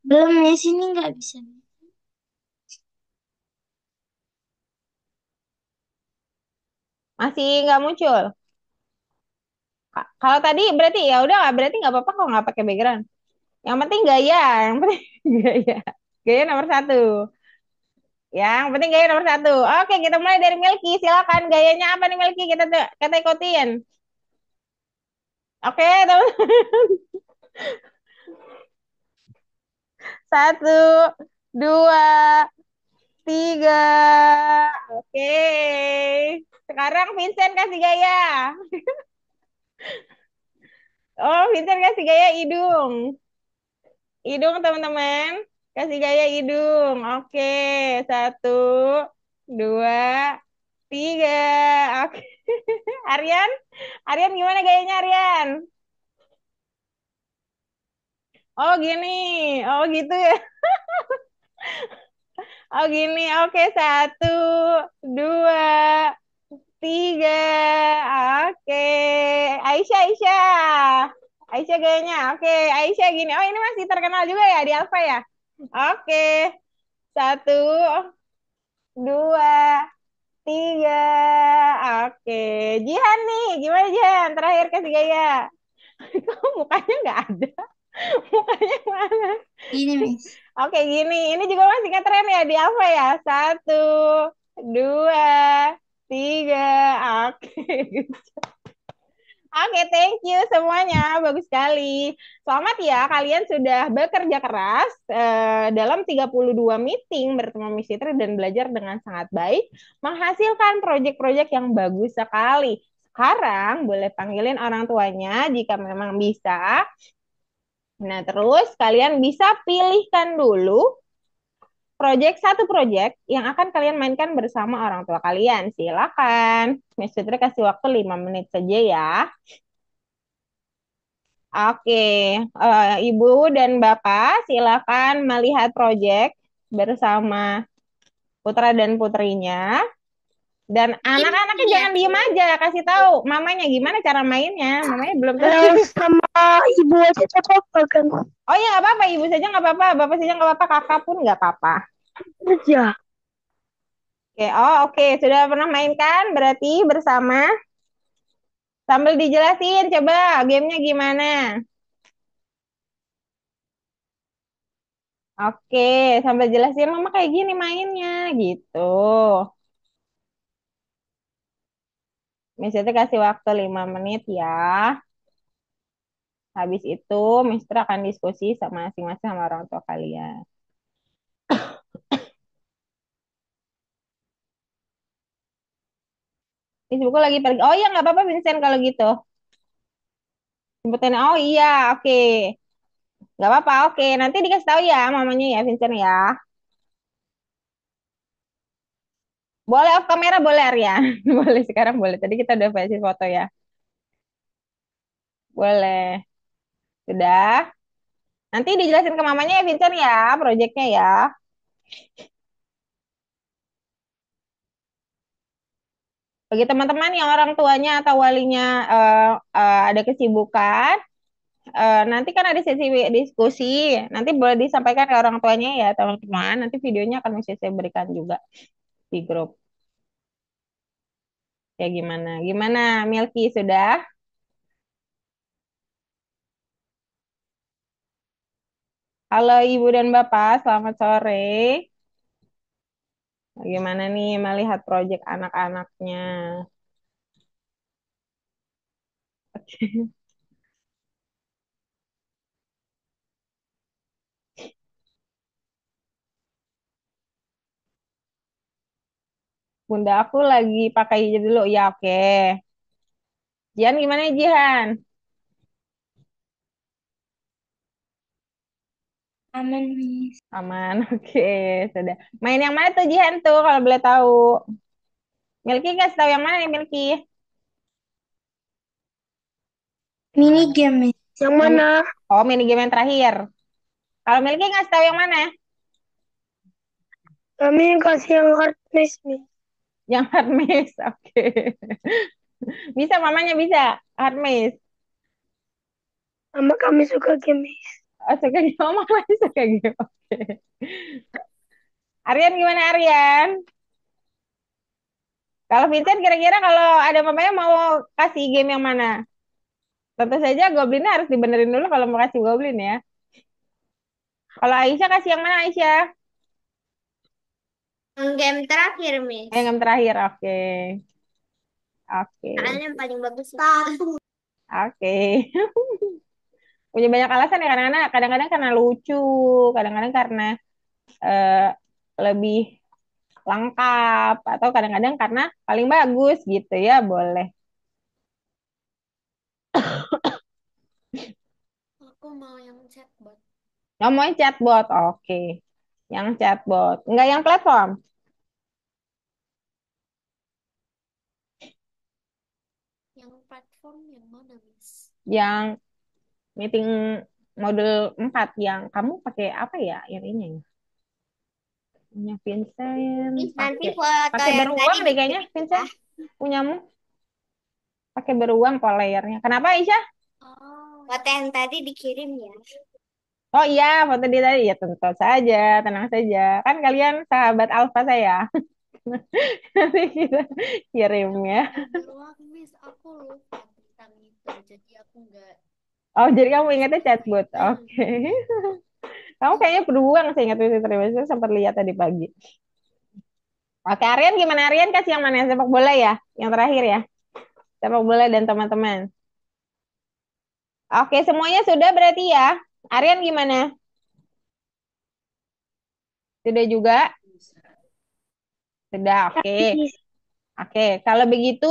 Belum ya sini nggak bisa. Masih nggak muncul? Kalau tadi berarti ya udah nggak, berarti nggak apa-apa kalau nggak pakai background. Yang penting gaya, yang penting gaya. Gaya nomor satu. Yang penting gaya nomor satu. Oke, kita mulai dari Milky. Silakan gayanya apa nih Milky? Kita ikutin. Oke, teman. Satu, dua, tiga. Oke. Sekarang Vincent kasih gaya. Oh, Vincent kasih gaya hidung. Hidung, teman-teman. Kasih gaya hidung. Oke. Satu, dua, tiga. Oke. Aryan? Aryan gimana gayanya Aryan? Oh, gini. Oh, gitu ya. Oh, gini. Oke. Satu, dua, tiga. Oke. Aisyah, Aisyah. Aisyah gayanya. Oke. Aisyah gini. Oh, ini masih terkenal juga ya di Alfa ya? Oke. Satu, dua, tiga. Oke. Jihan nih. Gimana Jihan? Terakhir kasih gaya. Kok mukanya nggak ada? Mukanya mana? Gini, Miss. Oke, gini. Ini juga masih ngetren ya di apa ya? Satu, dua, tiga. Oke. Oke, thank you semuanya. Bagus sekali. Selamat ya, kalian sudah bekerja keras dalam 32 meeting bertemu Miss Fitri dan belajar dengan sangat baik, menghasilkan proyek-proyek yang bagus sekali. Sekarang boleh panggilin orang tuanya jika memang bisa. Nah, terus kalian bisa pilihkan dulu satu proyek yang akan kalian mainkan bersama orang tua kalian. Silakan. Miss Fitri kasih waktu 5 menit saja ya. Oke, Ibu dan Bapak silakan melihat proyek bersama putra dan putrinya. Dan anak-anaknya Ini ya. jangan diem aja, kasih tahu mamanya gimana cara mainnya. Mamanya belum tahu. Sama ibu aja tak apa kan? Oh ya nggak apa-apa, ibu saja nggak apa-apa, bapak saja nggak apa-apa, kakak pun nggak apa-apa. Kerja. Oke, oh oke, sudah pernah mainkan berarti bersama. Sambil dijelasin, coba gamenya gimana. Oke, sambil jelasin mama kayak gini mainnya gitu. Mister kasih waktu 5 menit ya. Habis itu Mister akan diskusi sama masing-masing sama orang tua kalian. Ibuku lagi pergi. Oh iya nggak apa-apa Vincent kalau gitu. Jemputin. Oh iya, oke. Nggak apa-apa, oke. Nanti dikasih tahu ya mamanya ya Vincent ya. Boleh off kamera boleh Arya. Boleh sekarang boleh. Tadi kita udah versi foto ya. Boleh. Sudah. Nanti dijelasin ke mamanya ya Vincent ya, proyeknya ya. Bagi teman-teman yang orang tuanya atau walinya ada kesibukan, nanti kan ada sesi diskusi. Nanti boleh disampaikan ke orang tuanya ya teman-teman. Nanti videonya akan saya berikan juga di grup. Ya gimana? Gimana Milky sudah? Halo Ibu dan Bapak, selamat sore. Bagaimana nih melihat proyek anak-anaknya? Bunda aku lagi pakai hijab dulu. Ya oke. Jihan gimana Jihan? Aman, Miss. Aman, oke, sudah. Main yang mana tuh Jihan tuh kalau boleh tahu? Milky nggak tahu yang mana nih Milky? Mini game, Miss. Yang Yang mana? oh mini game yang terakhir. Kalau Milky nggak tahu yang mana? Kami kasih yang hard miss, Miss. Yang hard miss, oke. Bisa mamanya bisa hard miss. Sama kami suka game, Miss. Oh, suka game, oh, mamanya suka game. Oke. Aryan gimana Aryan? Kalau Vincent kira-kira kalau ada mamanya mau kasih game yang mana? Tentu saja Goblinnya harus dibenerin dulu kalau mau kasih Goblin ya. Kalau Aisyah kasih yang mana Aisyah? Yang game terakhir, Miss. Yang terakhir, oke. Oke, Soalnya yang paling bagus itu. oke. Punya banyak alasan ya kadang-kadang karena lucu, kadang-kadang karena eh, lebih lengkap, atau kadang-kadang karena paling bagus gitu ya, boleh. Aku mau yang chatbot. Ngomongin chatbot, oke. Yang chatbot, enggak yang platform. Yang platform yang mana, Miss? Yang meeting model 4 yang kamu pakai apa ya yang ini ya? Punya Vincent Miss, nanti pakai foto pakai yang beruang tadi deh kayaknya dikirim ya. Vincent punyamu pakai beruang kok layarnya. Kenapa Aisyah? Oh, Foto yang tadi dikirim ya. Oh iya, foto dia tadi ya tentu saja, tenang saja. Kan kalian sahabat alfa saya. Nanti kita kirim yang ya. pakai beruang, Miss. Aku lupa tentang itu. Jadi aku nggak Oh, jadi kamu post ingatnya foto chatbot. itu. Oke. Kamu kayaknya beruang saya ingat itu terus saya sempat lihat tadi pagi. Oke, Aryan gimana Aryan? Kasih yang mana? Sepak bola ya? Yang terakhir ya? Sepak bola dan teman-teman. Oke, semuanya sudah berarti ya. Aryan gimana? Sudah juga? Sudah, oke. Miss. Oke, kalau begitu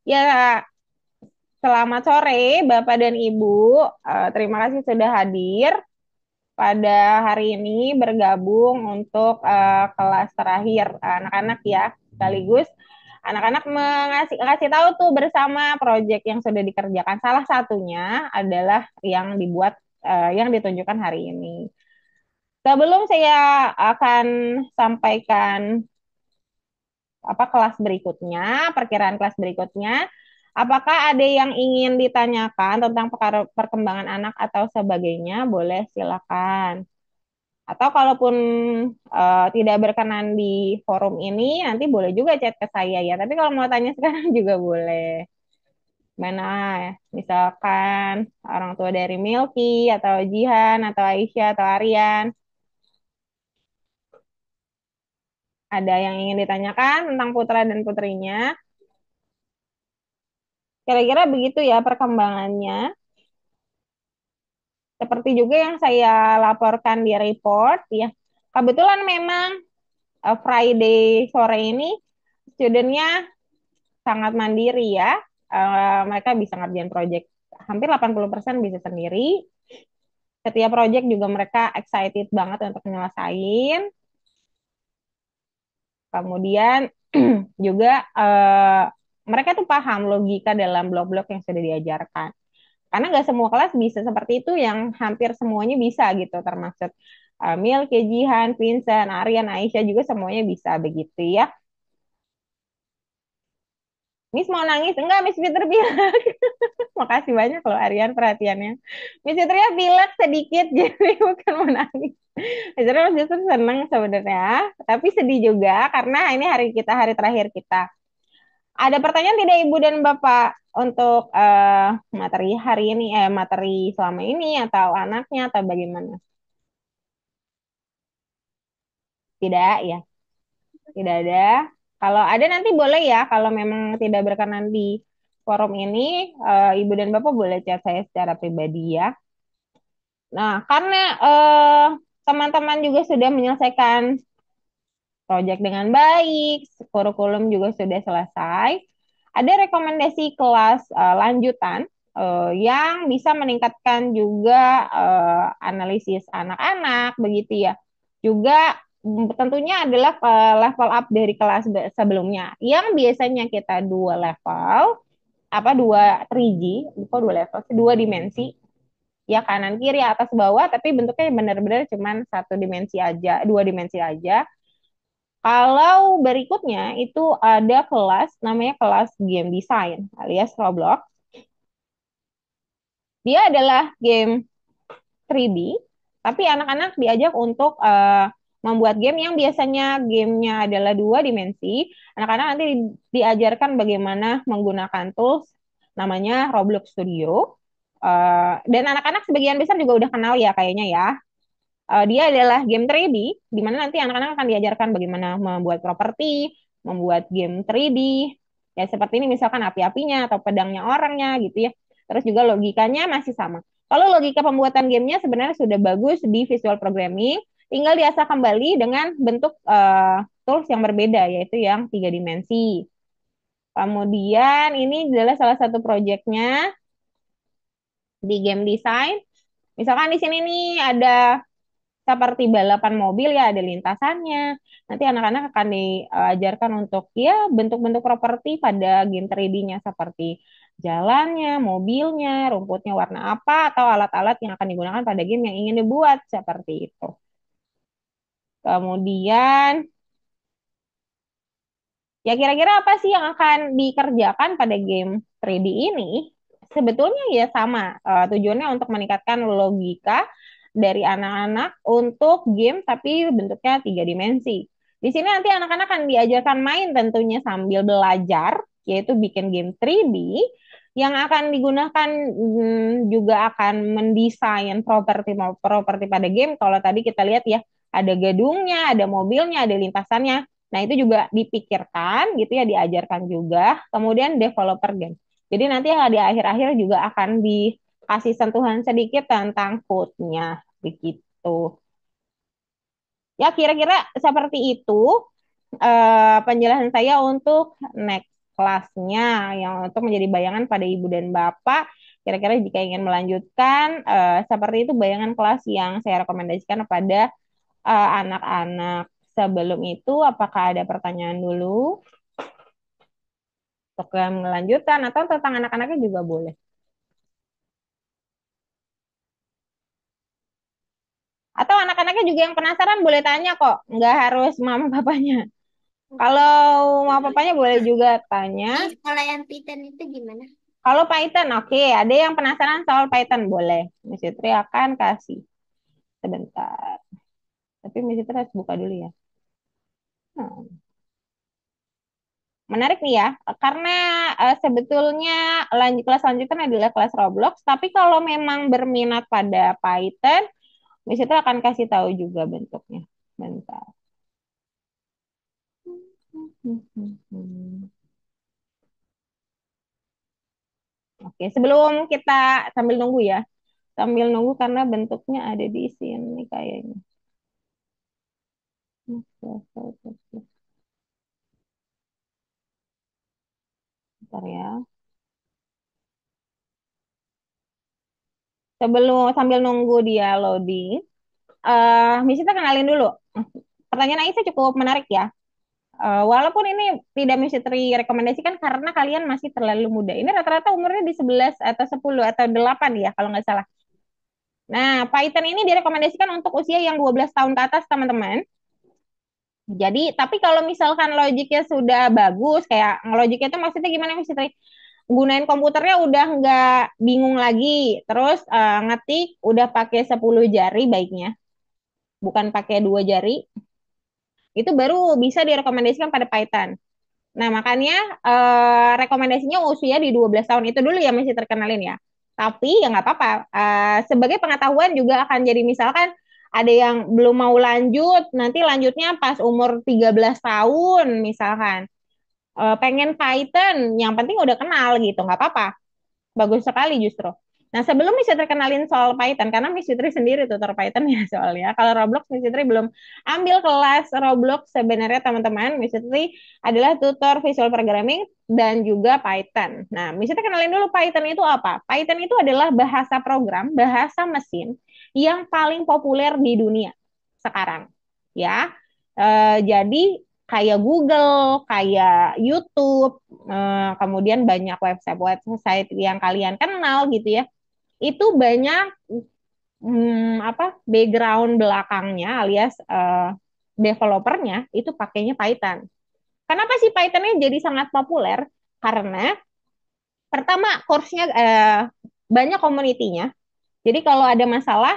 ya selamat sore Bapak dan Ibu. Terima kasih sudah hadir pada hari ini bergabung untuk kelas terakhir anak-anak ya. Sekaligus anak-anak ngasih tahu tuh bersama proyek yang sudah dikerjakan. Salah satunya adalah yang dibuat yang ditunjukkan hari ini. Sebelum saya akan sampaikan apa kelas berikutnya, perkiraan kelas berikutnya, apakah ada yang ingin ditanyakan tentang perkembangan anak atau sebagainya? Boleh silakan. Atau kalaupun tidak berkenan di forum ini, nanti boleh juga chat ke saya ya. Tapi kalau mau tanya sekarang juga boleh. Mana ya? Misalkan orang tua dari Milky, atau Jihan, atau Aisyah, atau Aryan. Ada yang ingin ditanyakan tentang putra dan putrinya? Kira-kira begitu ya perkembangannya. Seperti juga yang saya laporkan di report ya. Kebetulan memang Friday sore ini studentnya sangat mandiri ya. Mereka bisa ngerjain project hampir 80% bisa sendiri. Setiap project juga mereka excited banget untuk nyelesain. Kemudian juga mereka tuh paham logika dalam blok-blok yang sudah diajarkan. Karena nggak semua kelas bisa seperti itu, yang hampir semuanya bisa gitu, termasuk Amil, Kejihan, Vincent, Aryan, Aisyah juga semuanya bisa begitu ya. Miss mau nangis? Enggak, Miss Fitri bilang. Makasih banyak loh Aryan perhatiannya. Miss Fitri bilang sedikit, jadi bukan mau nangis. Sebenarnya Miss Fitri seneng sebenarnya, tapi sedih juga karena ini hari kita, hari terakhir kita. Ada pertanyaan tidak Ibu dan Bapak untuk materi hari ini, materi selama ini atau anaknya atau bagaimana? Tidak ya, tidak ada. Kalau ada nanti boleh ya, kalau memang tidak berkenan di forum ini, Ibu dan Bapak boleh chat saya secara pribadi ya. Nah, karena teman-teman juga sudah menyelesaikan proyek dengan baik, kurikulum juga sudah selesai, ada rekomendasi kelas lanjutan yang bisa meningkatkan juga analisis anak-anak begitu ya. Juga tentunya adalah level up dari kelas sebelumnya yang biasanya kita dua level apa dua 3G, kok dua level sih, dua dimensi ya, kanan kiri atas bawah, tapi bentuknya benar-benar cuman satu dimensi aja, dua dimensi aja. Kalau berikutnya itu ada kelas namanya kelas game design alias Roblox. Dia adalah game 3D, tapi anak-anak diajak untuk membuat game yang biasanya gamenya adalah dua dimensi. Anak-anak nanti diajarkan bagaimana menggunakan tools namanya Roblox Studio. Dan anak-anak sebagian besar juga udah kenal ya kayaknya ya. Dia adalah game 3D, di mana nanti anak-anak akan diajarkan bagaimana membuat properti, membuat game 3D, ya seperti ini misalkan api-apinya atau pedangnya orangnya gitu ya. Terus juga logikanya masih sama. Kalau logika pembuatan gamenya sebenarnya sudah bagus di visual programming, tinggal diasah kembali dengan bentuk tools yang berbeda, yaitu yang tiga dimensi. Kemudian ini adalah salah satu proyeknya di game design. Misalkan di sini nih ada seperti balapan mobil ya, ada lintasannya. Nanti anak-anak akan diajarkan untuk ya bentuk-bentuk properti pada game 3D-nya seperti jalannya, mobilnya, rumputnya warna apa, atau alat-alat yang akan digunakan pada game yang ingin dibuat seperti itu. Kemudian ya kira-kira apa sih yang akan dikerjakan pada game 3D ini? Sebetulnya ya sama, tujuannya untuk meningkatkan logika dari anak-anak untuk game tapi bentuknya tiga dimensi. Di sini nanti anak-anak akan diajarkan main tentunya sambil belajar, yaitu bikin game 3D yang akan digunakan juga akan mendesain properti pada game. Kalau tadi kita lihat ya, ada gedungnya, ada mobilnya, ada lintasannya. Nah, itu juga dipikirkan gitu ya, diajarkan juga. Kemudian developer game. Jadi nanti di akhir-akhir juga akan dikasih sentuhan sedikit tentang code-nya begitu. Ya, kira-kira seperti itu penjelasan saya untuk next kelasnya yang untuk menjadi bayangan pada Ibu dan Bapak. Kira-kira jika ingin melanjutkan seperti itu bayangan kelas yang saya rekomendasikan pada anak-anak. Sebelum itu, apakah ada pertanyaan dulu untuk yang melanjutkan atau tentang anak-anaknya juga boleh? Atau anak-anaknya juga yang penasaran boleh tanya kok, nggak harus mama papanya. Kalau mama papanya boleh juga tanya. Kalau yang Python itu gimana? Kalau Python, oke. Ada yang penasaran soal Python, boleh. Miss Fitri akan kasih. Sebentar. Tapi Miss Fitri harus buka dulu ya. Menarik nih ya, karena sebetulnya kelas lanjutan adalah kelas Roblox. Tapi kalau memang berminat pada Python, Miss Fitri akan kasih tahu juga bentuknya. Bentar. Oke, sebelum kita sambil nunggu ya. Sambil nunggu karena bentuknya ada di sini kayaknya. Bentar ya. Sambil nunggu dia loading, Miss kita kenalin dulu. Pertanyaan Aisyah cukup menarik ya. Walaupun ini tidak Miss Fitri rekomendasikan karena kalian masih terlalu muda. Ini rata-rata umurnya di 11 atau 10 atau 8 ya kalau nggak salah. Nah, Python ini direkomendasikan untuk usia yang 12 tahun ke atas, teman-teman. Jadi, tapi kalau misalkan logiknya sudah bagus, kayak logiknya itu maksudnya gimana Miss Fitri? Gunain komputernya udah nggak bingung lagi. Terus ngetik udah pakai 10 jari baiknya. Bukan pakai 2 jari. Itu baru bisa direkomendasikan pada Python. Nah, makanya rekomendasinya usia di 12 tahun itu dulu ya masih terkenalin ya. Tapi ya nggak apa-apa. Sebagai pengetahuan juga akan jadi misalkan ada yang belum mau lanjut, nanti lanjutnya pas umur 13 tahun misalkan. Pengen Python, yang penting udah kenal gitu, nggak apa-apa. Bagus sekali justru. Nah, sebelum Miss Fitri kenalin soal Python, karena Miss Fitri sendiri tutor Python ya soalnya. Kalau Roblox, Miss Fitri belum ambil kelas Roblox sebenarnya teman-teman. Miss Fitri adalah tutor visual programming dan juga Python. Nah, Miss Fitri kenalin dulu Python itu apa. Python itu adalah bahasa program, bahasa mesin yang paling populer di dunia sekarang. Ya, jadi kayak Google, kayak YouTube, kemudian banyak website-website yang kalian kenal gitu ya itu banyak apa background belakangnya alias developernya itu pakainya Python. Kenapa sih Pythonnya jadi sangat populer? Karena pertama course-nya banyak community-nya. Jadi kalau ada masalah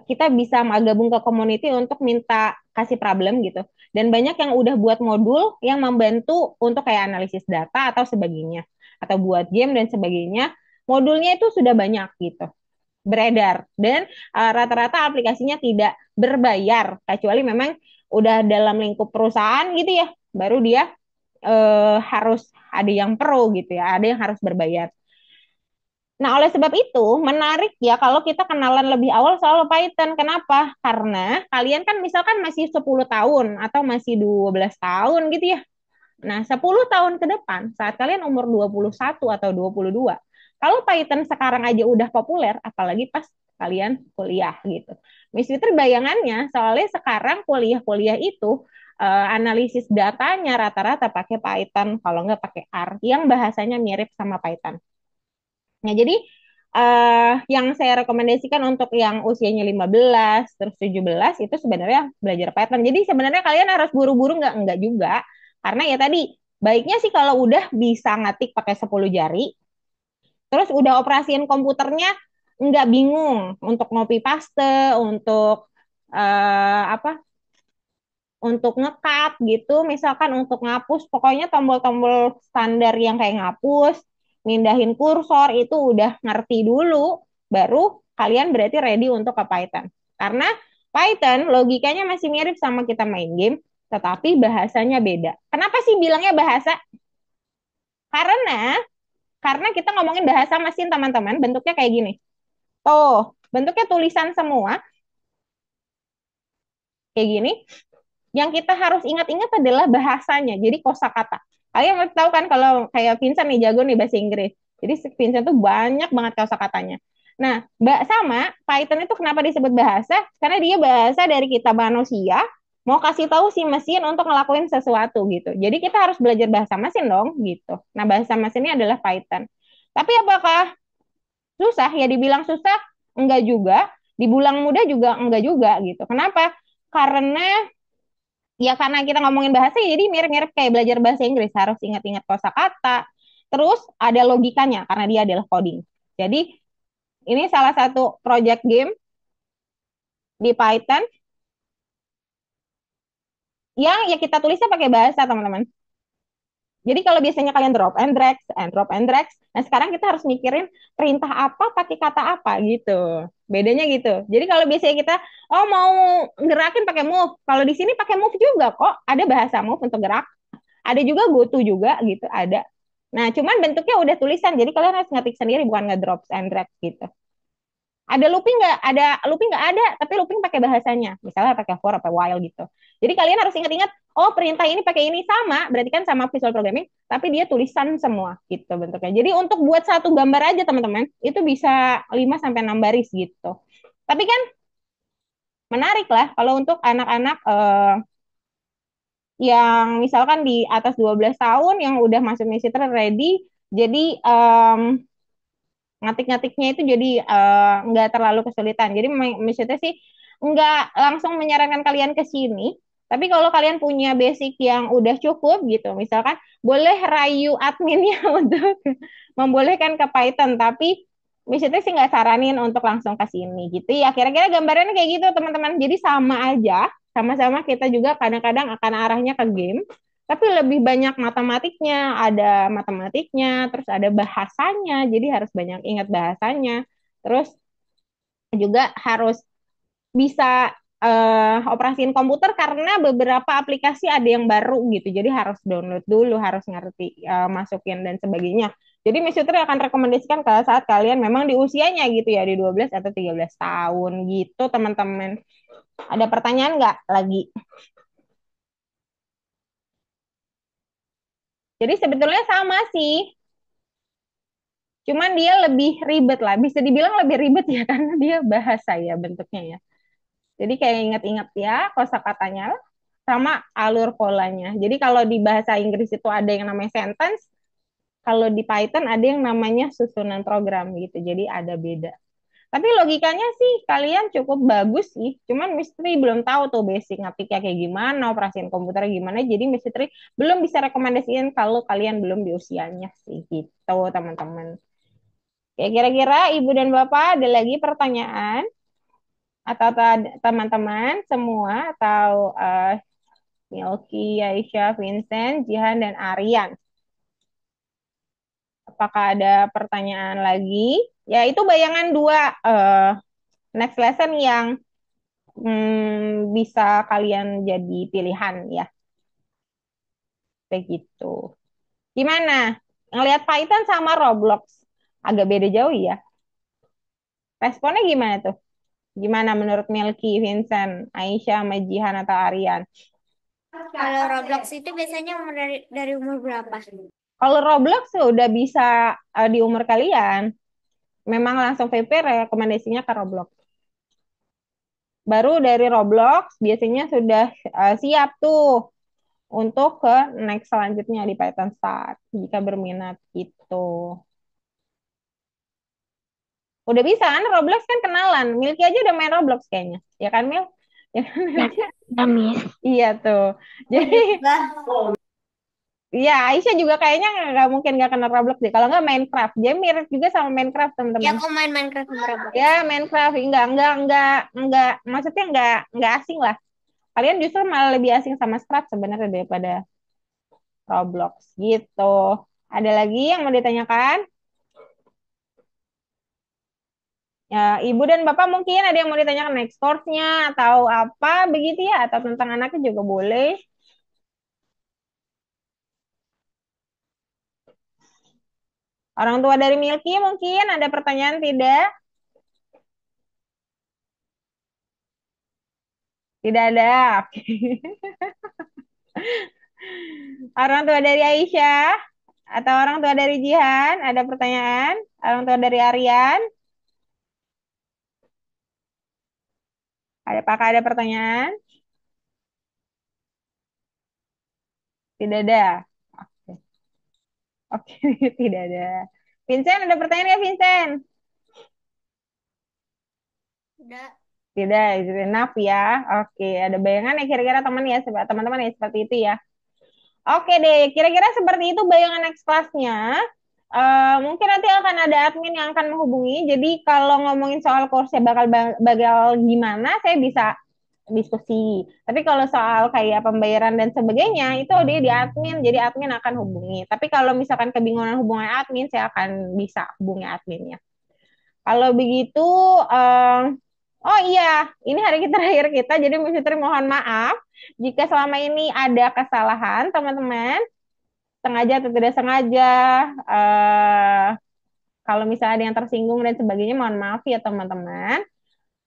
kita bisa gabung ke community untuk minta kasih problem gitu. Dan banyak yang udah buat modul yang membantu untuk kayak analisis data atau sebagainya atau buat game dan sebagainya. Modulnya itu sudah banyak gitu beredar dan rata-rata aplikasinya tidak berbayar kecuali memang udah dalam lingkup perusahaan gitu ya baru dia harus ada yang pro gitu ya ada yang harus berbayar. Nah, oleh sebab itu menarik ya kalau kita kenalan lebih awal soal Python. Kenapa? Karena kalian kan misalkan masih 10 tahun atau masih 12 tahun gitu ya. Nah, 10 tahun ke depan, saat kalian umur 21 atau 22, kalau Python sekarang aja udah populer, apalagi pas kalian kuliah gitu. Miss Fitri bayangannya, soalnya sekarang kuliah-kuliah itu analisis datanya rata-rata pakai Python, kalau nggak pakai R, yang bahasanya mirip sama Python. Nah, jadi yang saya rekomendasikan untuk yang usianya 15 terus 17 itu sebenarnya belajar Python. Jadi sebenarnya kalian harus buru-buru nggak juga. Karena ya tadi baiknya sih kalau udah bisa ngetik pakai 10 jari, terus udah operasiin komputernya nggak bingung untuk ngopi paste, untuk apa untuk ngekat gitu, misalkan untuk ngapus, pokoknya tombol-tombol standar yang kayak ngapus, mindahin kursor itu udah ngerti dulu, baru kalian berarti ready untuk ke Python. Karena Python logikanya masih mirip sama kita main game, tetapi bahasanya beda. Kenapa sih bilangnya bahasa? Karena karena kita ngomongin bahasa mesin teman-teman, bentuknya kayak gini. Tuh, bentuknya tulisan semua, kayak gini. Yang kita harus ingat-ingat adalah bahasanya. Jadi kosakata. Kalian tahu kan kalau kayak Vincent nih jago nih bahasa Inggris. Jadi Vincent tuh banyak banget kosakatanya. Nah, sama Python itu kenapa disebut bahasa? Karena dia bahasa dari kita manusia mau kasih tahu si mesin untuk ngelakuin sesuatu gitu. Jadi kita harus belajar bahasa mesin dong gitu. Nah, bahasa mesinnya adalah Python. Tapi apakah susah? Ya dibilang susah enggak juga, dibilang mudah juga enggak juga gitu. Kenapa? Karena ya karena kita ngomongin bahasa jadi mirip-mirip kayak belajar bahasa Inggris harus ingat-ingat kosakata terus ada logikanya karena dia adalah coding jadi ini salah satu project game di Python yang ya kita tulisnya pakai bahasa teman-teman. Jadi kalau biasanya kalian drop and drag, nah sekarang kita harus mikirin perintah apa pakai kata apa gitu. Bedanya gitu. Jadi kalau biasanya kita oh mau gerakin pakai move, kalau di sini pakai move juga kok. Ada bahasa move untuk gerak. Ada juga GoTo juga gitu, ada. Nah, cuman bentuknya udah tulisan, jadi kalian harus ngetik sendiri, bukan ngedrop and drag gitu. Ada looping nggak? Ada looping nggak ada, tapi looping pakai bahasanya. Misalnya pakai for atau while gitu. Jadi kalian harus ingat-ingat, oh perintah ini pakai ini sama, berarti kan sama visual programming, tapi dia tulisan semua gitu bentuknya. Jadi untuk buat satu gambar aja teman-teman, itu bisa 5 sampai 6 baris gitu. Tapi kan menarik lah kalau untuk anak-anak yang misalkan di atas 12 tahun yang udah masuk Messenger ready, jadi ngatik-ngatiknya itu jadi nggak terlalu kesulitan. Jadi maksudnya sih nggak langsung menyarankan kalian ke sini, tapi kalau kalian punya basic yang udah cukup gitu, misalkan boleh rayu adminnya untuk membolehkan ke Python, tapi maksudnya sih nggak saranin untuk langsung ke sini gitu ya. Kira-kira gambarannya kayak gitu teman-teman. Jadi sama aja, sama-sama kita juga kadang-kadang akan arahnya ke game, tapi lebih banyak matematiknya, terus ada bahasanya, jadi harus banyak ingat bahasanya, terus juga harus bisa operasiin komputer karena beberapa aplikasi ada yang baru gitu, jadi harus download dulu, harus ngerti masukin dan sebagainya. Jadi Miss Fitri akan rekomendasikan kalau saat kalian memang di usianya gitu ya, di 12 atau 13 tahun gitu teman-teman. Ada pertanyaan nggak lagi? Jadi sebetulnya sama sih, cuman dia lebih ribet lah. Bisa dibilang lebih ribet ya karena dia bahasa ya bentuknya ya. Jadi kayak ingat-ingat ya kosakatanya sama alur polanya. Jadi kalau di bahasa Inggris itu ada yang namanya sentence, kalau di Python ada yang namanya susunan program gitu. Jadi ada beda. Tapi logikanya sih kalian cukup bagus sih. Cuman Misteri belum tahu tuh basic ngetiknya kayak gimana, operasiin komputernya gimana. Jadi Misteri belum bisa rekomendasiin kalau kalian belum di usianya sih gitu teman-teman. Ya kira-kira Ibu dan Bapak ada lagi pertanyaan atau teman-teman semua atau Milky, Aisyah, Vincent, Jihan dan Aryan. Apakah ada pertanyaan lagi? Ya itu bayangan dua next lesson yang bisa kalian jadi pilihan ya. Begitu. Gimana? Ngelihat Python sama Roblox agak beda jauh ya. Responnya gimana tuh? Gimana menurut Milky, Vincent, Aisyah, sama Jihan atau Aryan? Kalau Roblox itu biasanya umur dari umur berapa? Kalau Roblox udah bisa di umur kalian. Memang langsung VP rekomendasinya ke Roblox. Baru dari Roblox biasanya sudah siap tuh untuk ke next selanjutnya di Python Start jika berminat gitu. Udah bisa kan Roblox kan kenalan. Milky aja udah main Roblox kayaknya. Ya kan Mil? Ya kan Milky? Ya, Miss. Iya tuh. Jadi iya Aisyah juga kayaknya nggak mungkin nggak kenal Roblox deh. Kalau nggak Minecraft. Jadi mirip juga sama Minecraft Ya teman-teman. aku main Minecraft sama Roblox. Ya Minecraft enggak maksudnya enggak asing lah. Kalian justru malah lebih asing sama Scratch sebenarnya daripada Roblox gitu. Ada lagi yang mau ditanyakan? Ya, Ibu dan Bapak mungkin ada yang mau ditanyakan next course-nya atau apa begitu ya, atau tentang anaknya juga boleh. Orang tua dari Milky mungkin ada pertanyaan tidak? Tidak ada. Oke. Orang tua dari Aisyah atau orang tua dari Jihan ada pertanyaan? Orang tua dari Aryan, apakah ada pertanyaan? Tidak ada. Oke, oke, tidak ada. Vincent ada pertanyaan ya Vincent? Udah. Tidak, is enough ya. Oke, ada bayangan ya kira-kira teman-teman ya seperti itu ya. Oke deh, kira-kira seperti itu bayangan next class-nya. Mungkin nanti akan ada admin yang akan menghubungi. Jadi kalau ngomongin soal course-nya bakal gimana, saya bisa diskusi. Tapi kalau soal kayak pembayaran dan sebagainya, itu dia di admin, jadi admin akan hubungi. Tapi kalau misalkan kebingungan hubungan admin, saya akan bisa hubungi adminnya. Kalau begitu, oh iya, ini hari kita terakhir kita, jadi Mbak Fitri mohon maaf jika selama ini ada kesalahan, teman-teman, sengaja atau tidak sengaja. eh Kalau misalnya ada yang tersinggung dan sebagainya, mohon maaf ya teman-teman.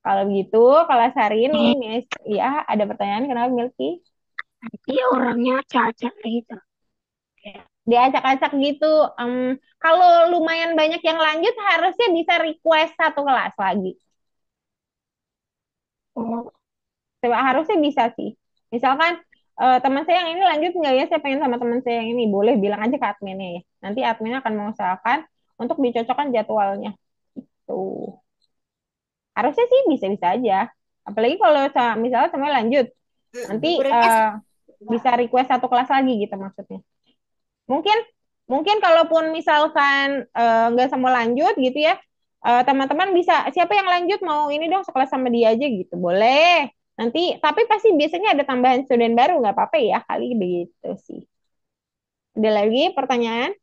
Kalau begitu, kelas hari ini, Miss, ya ada pertanyaan kenapa Milky? Dia orangnya cacat gitu. Diacak-acak gitu. Kalau lumayan banyak yang lanjut, harusnya bisa request satu kelas lagi. Oh, Harusnya bisa sih. Misalkan teman saya yang ini lanjut nggak ya? Saya pengen sama teman saya yang ini. Boleh bilang aja ke adminnya ya. Nanti adminnya akan mengusahakan untuk dicocokkan jadwalnya. Tuh. Harusnya sih bisa-bisa aja. Apalagi kalau misalnya semuanya lanjut. Nanti bisa request satu kelas lagi gitu maksudnya. Mungkin mungkin kalaupun misalkan nggak semua lanjut gitu ya, teman-teman bisa siapa yang lanjut mau ini dong sekelas sama dia aja gitu. Boleh. Nanti tapi pasti biasanya ada tambahan student baru nggak apa-apa ya kali begitu sih. Ada lagi pertanyaan?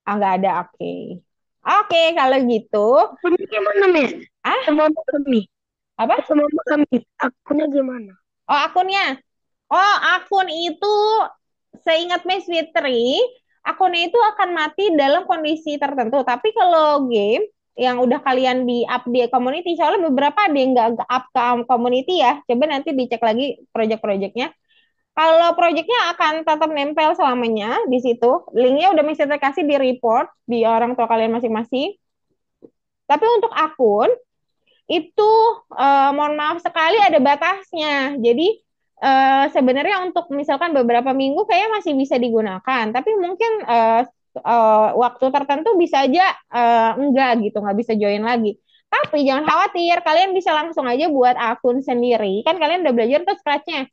Ah nggak ada. Oke. Oke, kalau gitu, akunnya gimana, Miss? ah Sama kami. apa? Sama kami. Akunnya gimana? Oh, akunnya. Oh, akun itu seingat Miss Fitri, akunnya itu akan mati dalam kondisi tertentu. Tapi kalau game yang udah kalian di up di community, soalnya beberapa ada yang nggak up ke community ya. Coba nanti dicek lagi project-projectnya. Kalau projectnya akan tetap nempel selamanya di situ. Linknya udah mesti terkasih di report di orang tua kalian masing-masing. Tapi untuk akun itu mohon maaf sekali ada batasnya. Jadi sebenarnya untuk misalkan beberapa minggu kayaknya masih bisa digunakan, tapi mungkin waktu tertentu bisa aja enggak gitu, nggak bisa join lagi. Tapi jangan khawatir, kalian bisa langsung aja buat akun sendiri. Kan kalian udah belajar tuh Scratch-nya.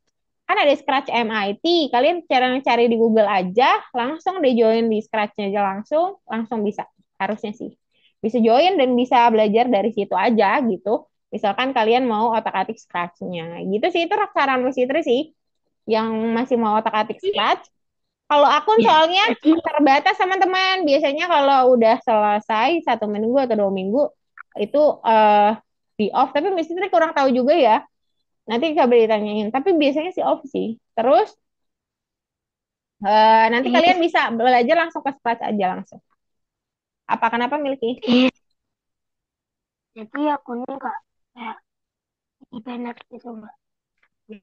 Kan ada Scratch MIT, kalian cara cari di Google aja, langsung deh join di Scratch-nya aja langsung bisa. Harusnya sih. Bisa join dan bisa belajar dari situ aja gitu. Misalkan kalian mau otak-atik Scratch-nya. Gitu sih, itu saran Mas Fitri sih. Yang masih mau otak-atik Scratch. Kalau akun soalnya terbatas sama teman. Biasanya kalau udah selesai 1 minggu atau 2 minggu, itu di off. Tapi Mas Fitri kurang tahu juga ya. Nanti coba ditanyain. Tapi biasanya sih off sih. Terus nanti kalian bisa belajar langsung ke Scratch aja langsung. Apa kenapa Milky? Jadi akunnya nggak kayak internet gitu Mbak.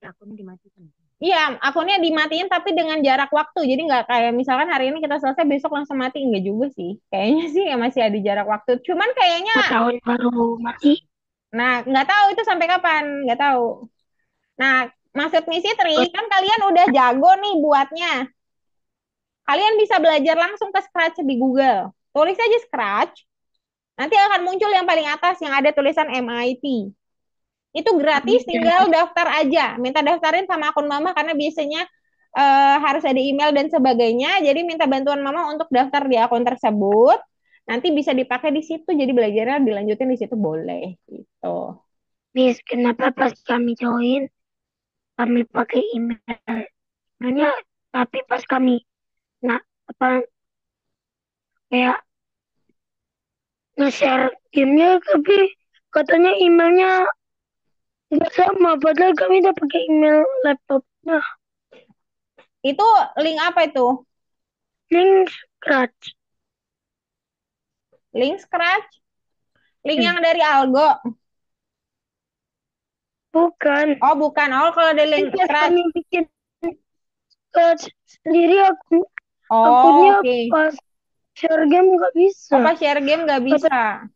Akunnya dimatikan. Iya, akunnya dimatiin tapi dengan jarak waktu. Jadi nggak kayak misalkan hari ini kita selesai besok langsung mati. Enggak juga sih. Kayaknya sih ya masih ada jarak waktu. Cuman kayaknya, 2 tahun baru mati. nah nggak tahu itu sampai kapan. Nggak tahu. Nah, maksud misi Tri, kan kalian udah jago nih buatnya. Kalian bisa belajar langsung ke Scratch di Google. Tulis aja Scratch. Nanti akan muncul yang paling atas yang ada tulisan MIT. Itu gratis, tinggal daftar aja. Minta daftarin sama akun mama karena biasanya harus ada email dan sebagainya. Jadi minta bantuan mama untuk daftar di akun tersebut. Nanti bisa dipakai di situ. Jadi belajarnya dilanjutin di situ boleh gitu. Miss, kenapa pas kami join kami pakai email? Sebenarnya tapi pas kami apa kayak nge-share gamenya tapi katanya emailnya nggak sama padahal kami udah pakai email laptopnya. Itu link apa itu? Link Scratch. Link Scratch? Link yang dari Algo? Bukan. Oh bukan. Oh kalau ada link Pas Scratch. kami bikin Scratch sendiri Oh akunnya oke. pas share game nggak bisa. Oh pas share game nggak bisa.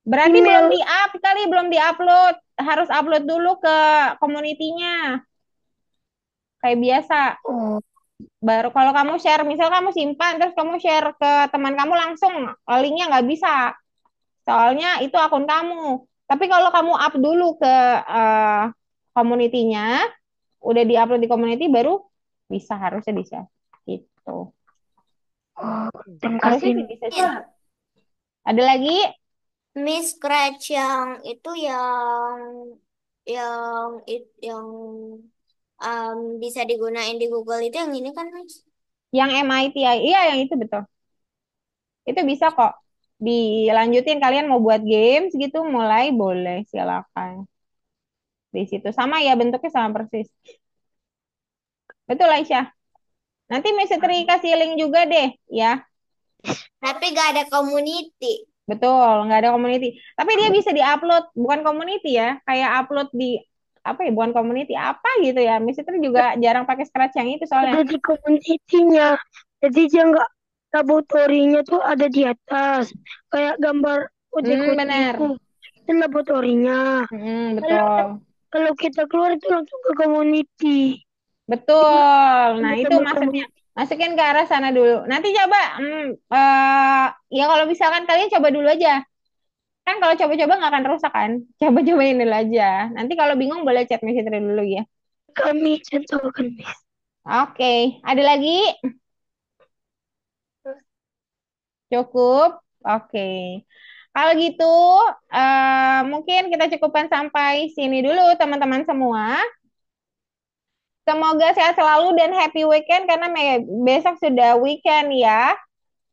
Berarti Email. belum di-up kali, belum di-upload. Harus upload dulu ke community-nya. Kayak biasa. Oh, Baru kalau kamu share, misal kamu simpan, terus kamu share ke teman kamu langsung, linknya nggak bisa. Soalnya itu akun kamu. Tapi kalau kamu up dulu ke community-nya, udah di-upload di community, baru bisa, harusnya bisa. Gitu. terima Harusnya kasih. sih bisa sih. Ada lagi? Miss Scratch yang itu yang bisa digunain di Google itu yang ini kan, Miss? Yang MIT, iya yang itu betul. Itu bisa kok. Dilanjutin kalian mau buat games gitu, mulai boleh silakan. Di situ sama ya bentuknya sama persis. Betul Aisyah. Nanti Miss Tri kasih link juga deh ya. Tapi gak ada community. Betul, nggak ada community. Tapi dia bisa diupload, bukan community ya, kayak upload di apa ya, bukan community apa gitu ya. Miss Tri juga jarang pakai Scratch yang itu soalnya. Ada di community-nya. Jadi dia nggak laboratorinya tuh ada di atas. Kayak gambar ojek-ojek Benar. itu. Itu laboratorinya. Betul. Kalau kita keluar itu langsung ke community. Betul. Nah, itu Teman-teman maksudnya. Masukin ke arah sana dulu. Nanti coba, ya kalau misalkan kalian coba dulu aja. Kan kalau coba-coba nggak akan rusak kan? Coba-cobain dulu aja. Nanti kalau bingung boleh chat Miss Fitri dulu ya. Kami contohkan, Miss. Oke, ada lagi? Cukup? Oke. Kalau gitu, mungkin kita cukupkan sampai sini dulu teman-teman semua. Semoga sehat selalu dan happy weekend karena besok sudah weekend ya.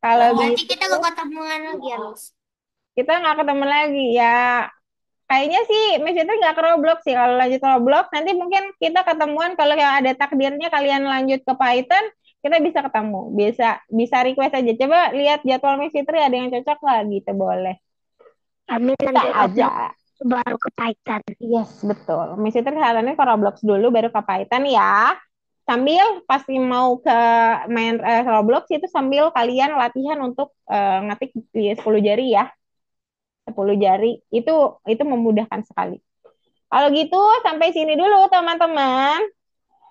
Kalau Berarti gitu kita gak ketemuan lagi ya, Miss? kita nggak ketemu lagi ya. Kayaknya sih Miss itu nggak ke Roblox sih. Kalau lanjut Roblox nanti mungkin kita ketemuan kalau yang ada takdirnya kalian lanjut ke Python, kita bisa ketemu. Bisa request aja. Coba lihat jadwal Miss Fitri ada yang cocok nggak gitu, boleh. Kami Bisa nanti aja. upload baru ke Python. Yes, betul. Miss Fitri kelihatannya ke Roblox dulu, baru ke Python ya. Sambil pasti mau ke main Roblox itu sambil kalian latihan untuk ngetik di 10 jari ya. 10 jari itu memudahkan sekali. Kalau gitu sampai sini dulu teman-teman.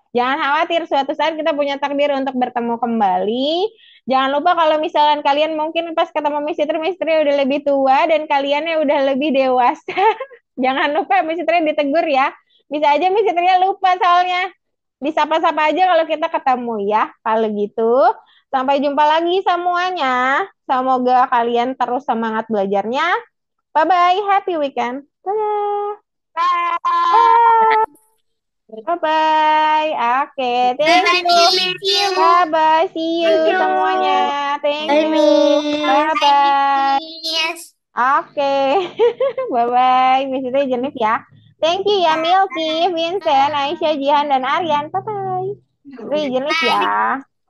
Jangan khawatir, suatu saat kita punya takdir untuk bertemu kembali. Jangan lupa kalau misalkan kalian mungkin pas ketemu Miss Fitri udah lebih tua dan kaliannya udah lebih dewasa. Jangan lupa Miss Fitri ditegur ya. Bisa aja Miss Fitri lupa soalnya. Disapa-sapa aja kalau kita ketemu ya. Kalau gitu, sampai jumpa lagi semuanya. Semoga kalian terus semangat belajarnya. Bye-bye, happy weekend. Dadah. Bye-bye. Oke, thank Bye-bye, you. Miss you. Bye-bye, see you Thank you. semuanya. Thank Bye, you. Miss. Bye-bye. Miss. Oke, bye-bye. Miss itu Jenif ya. Thank you ya Milky, Vincent, Aisyah, Jihan, dan Aryan. Bye-bye. Itu Jenif ya.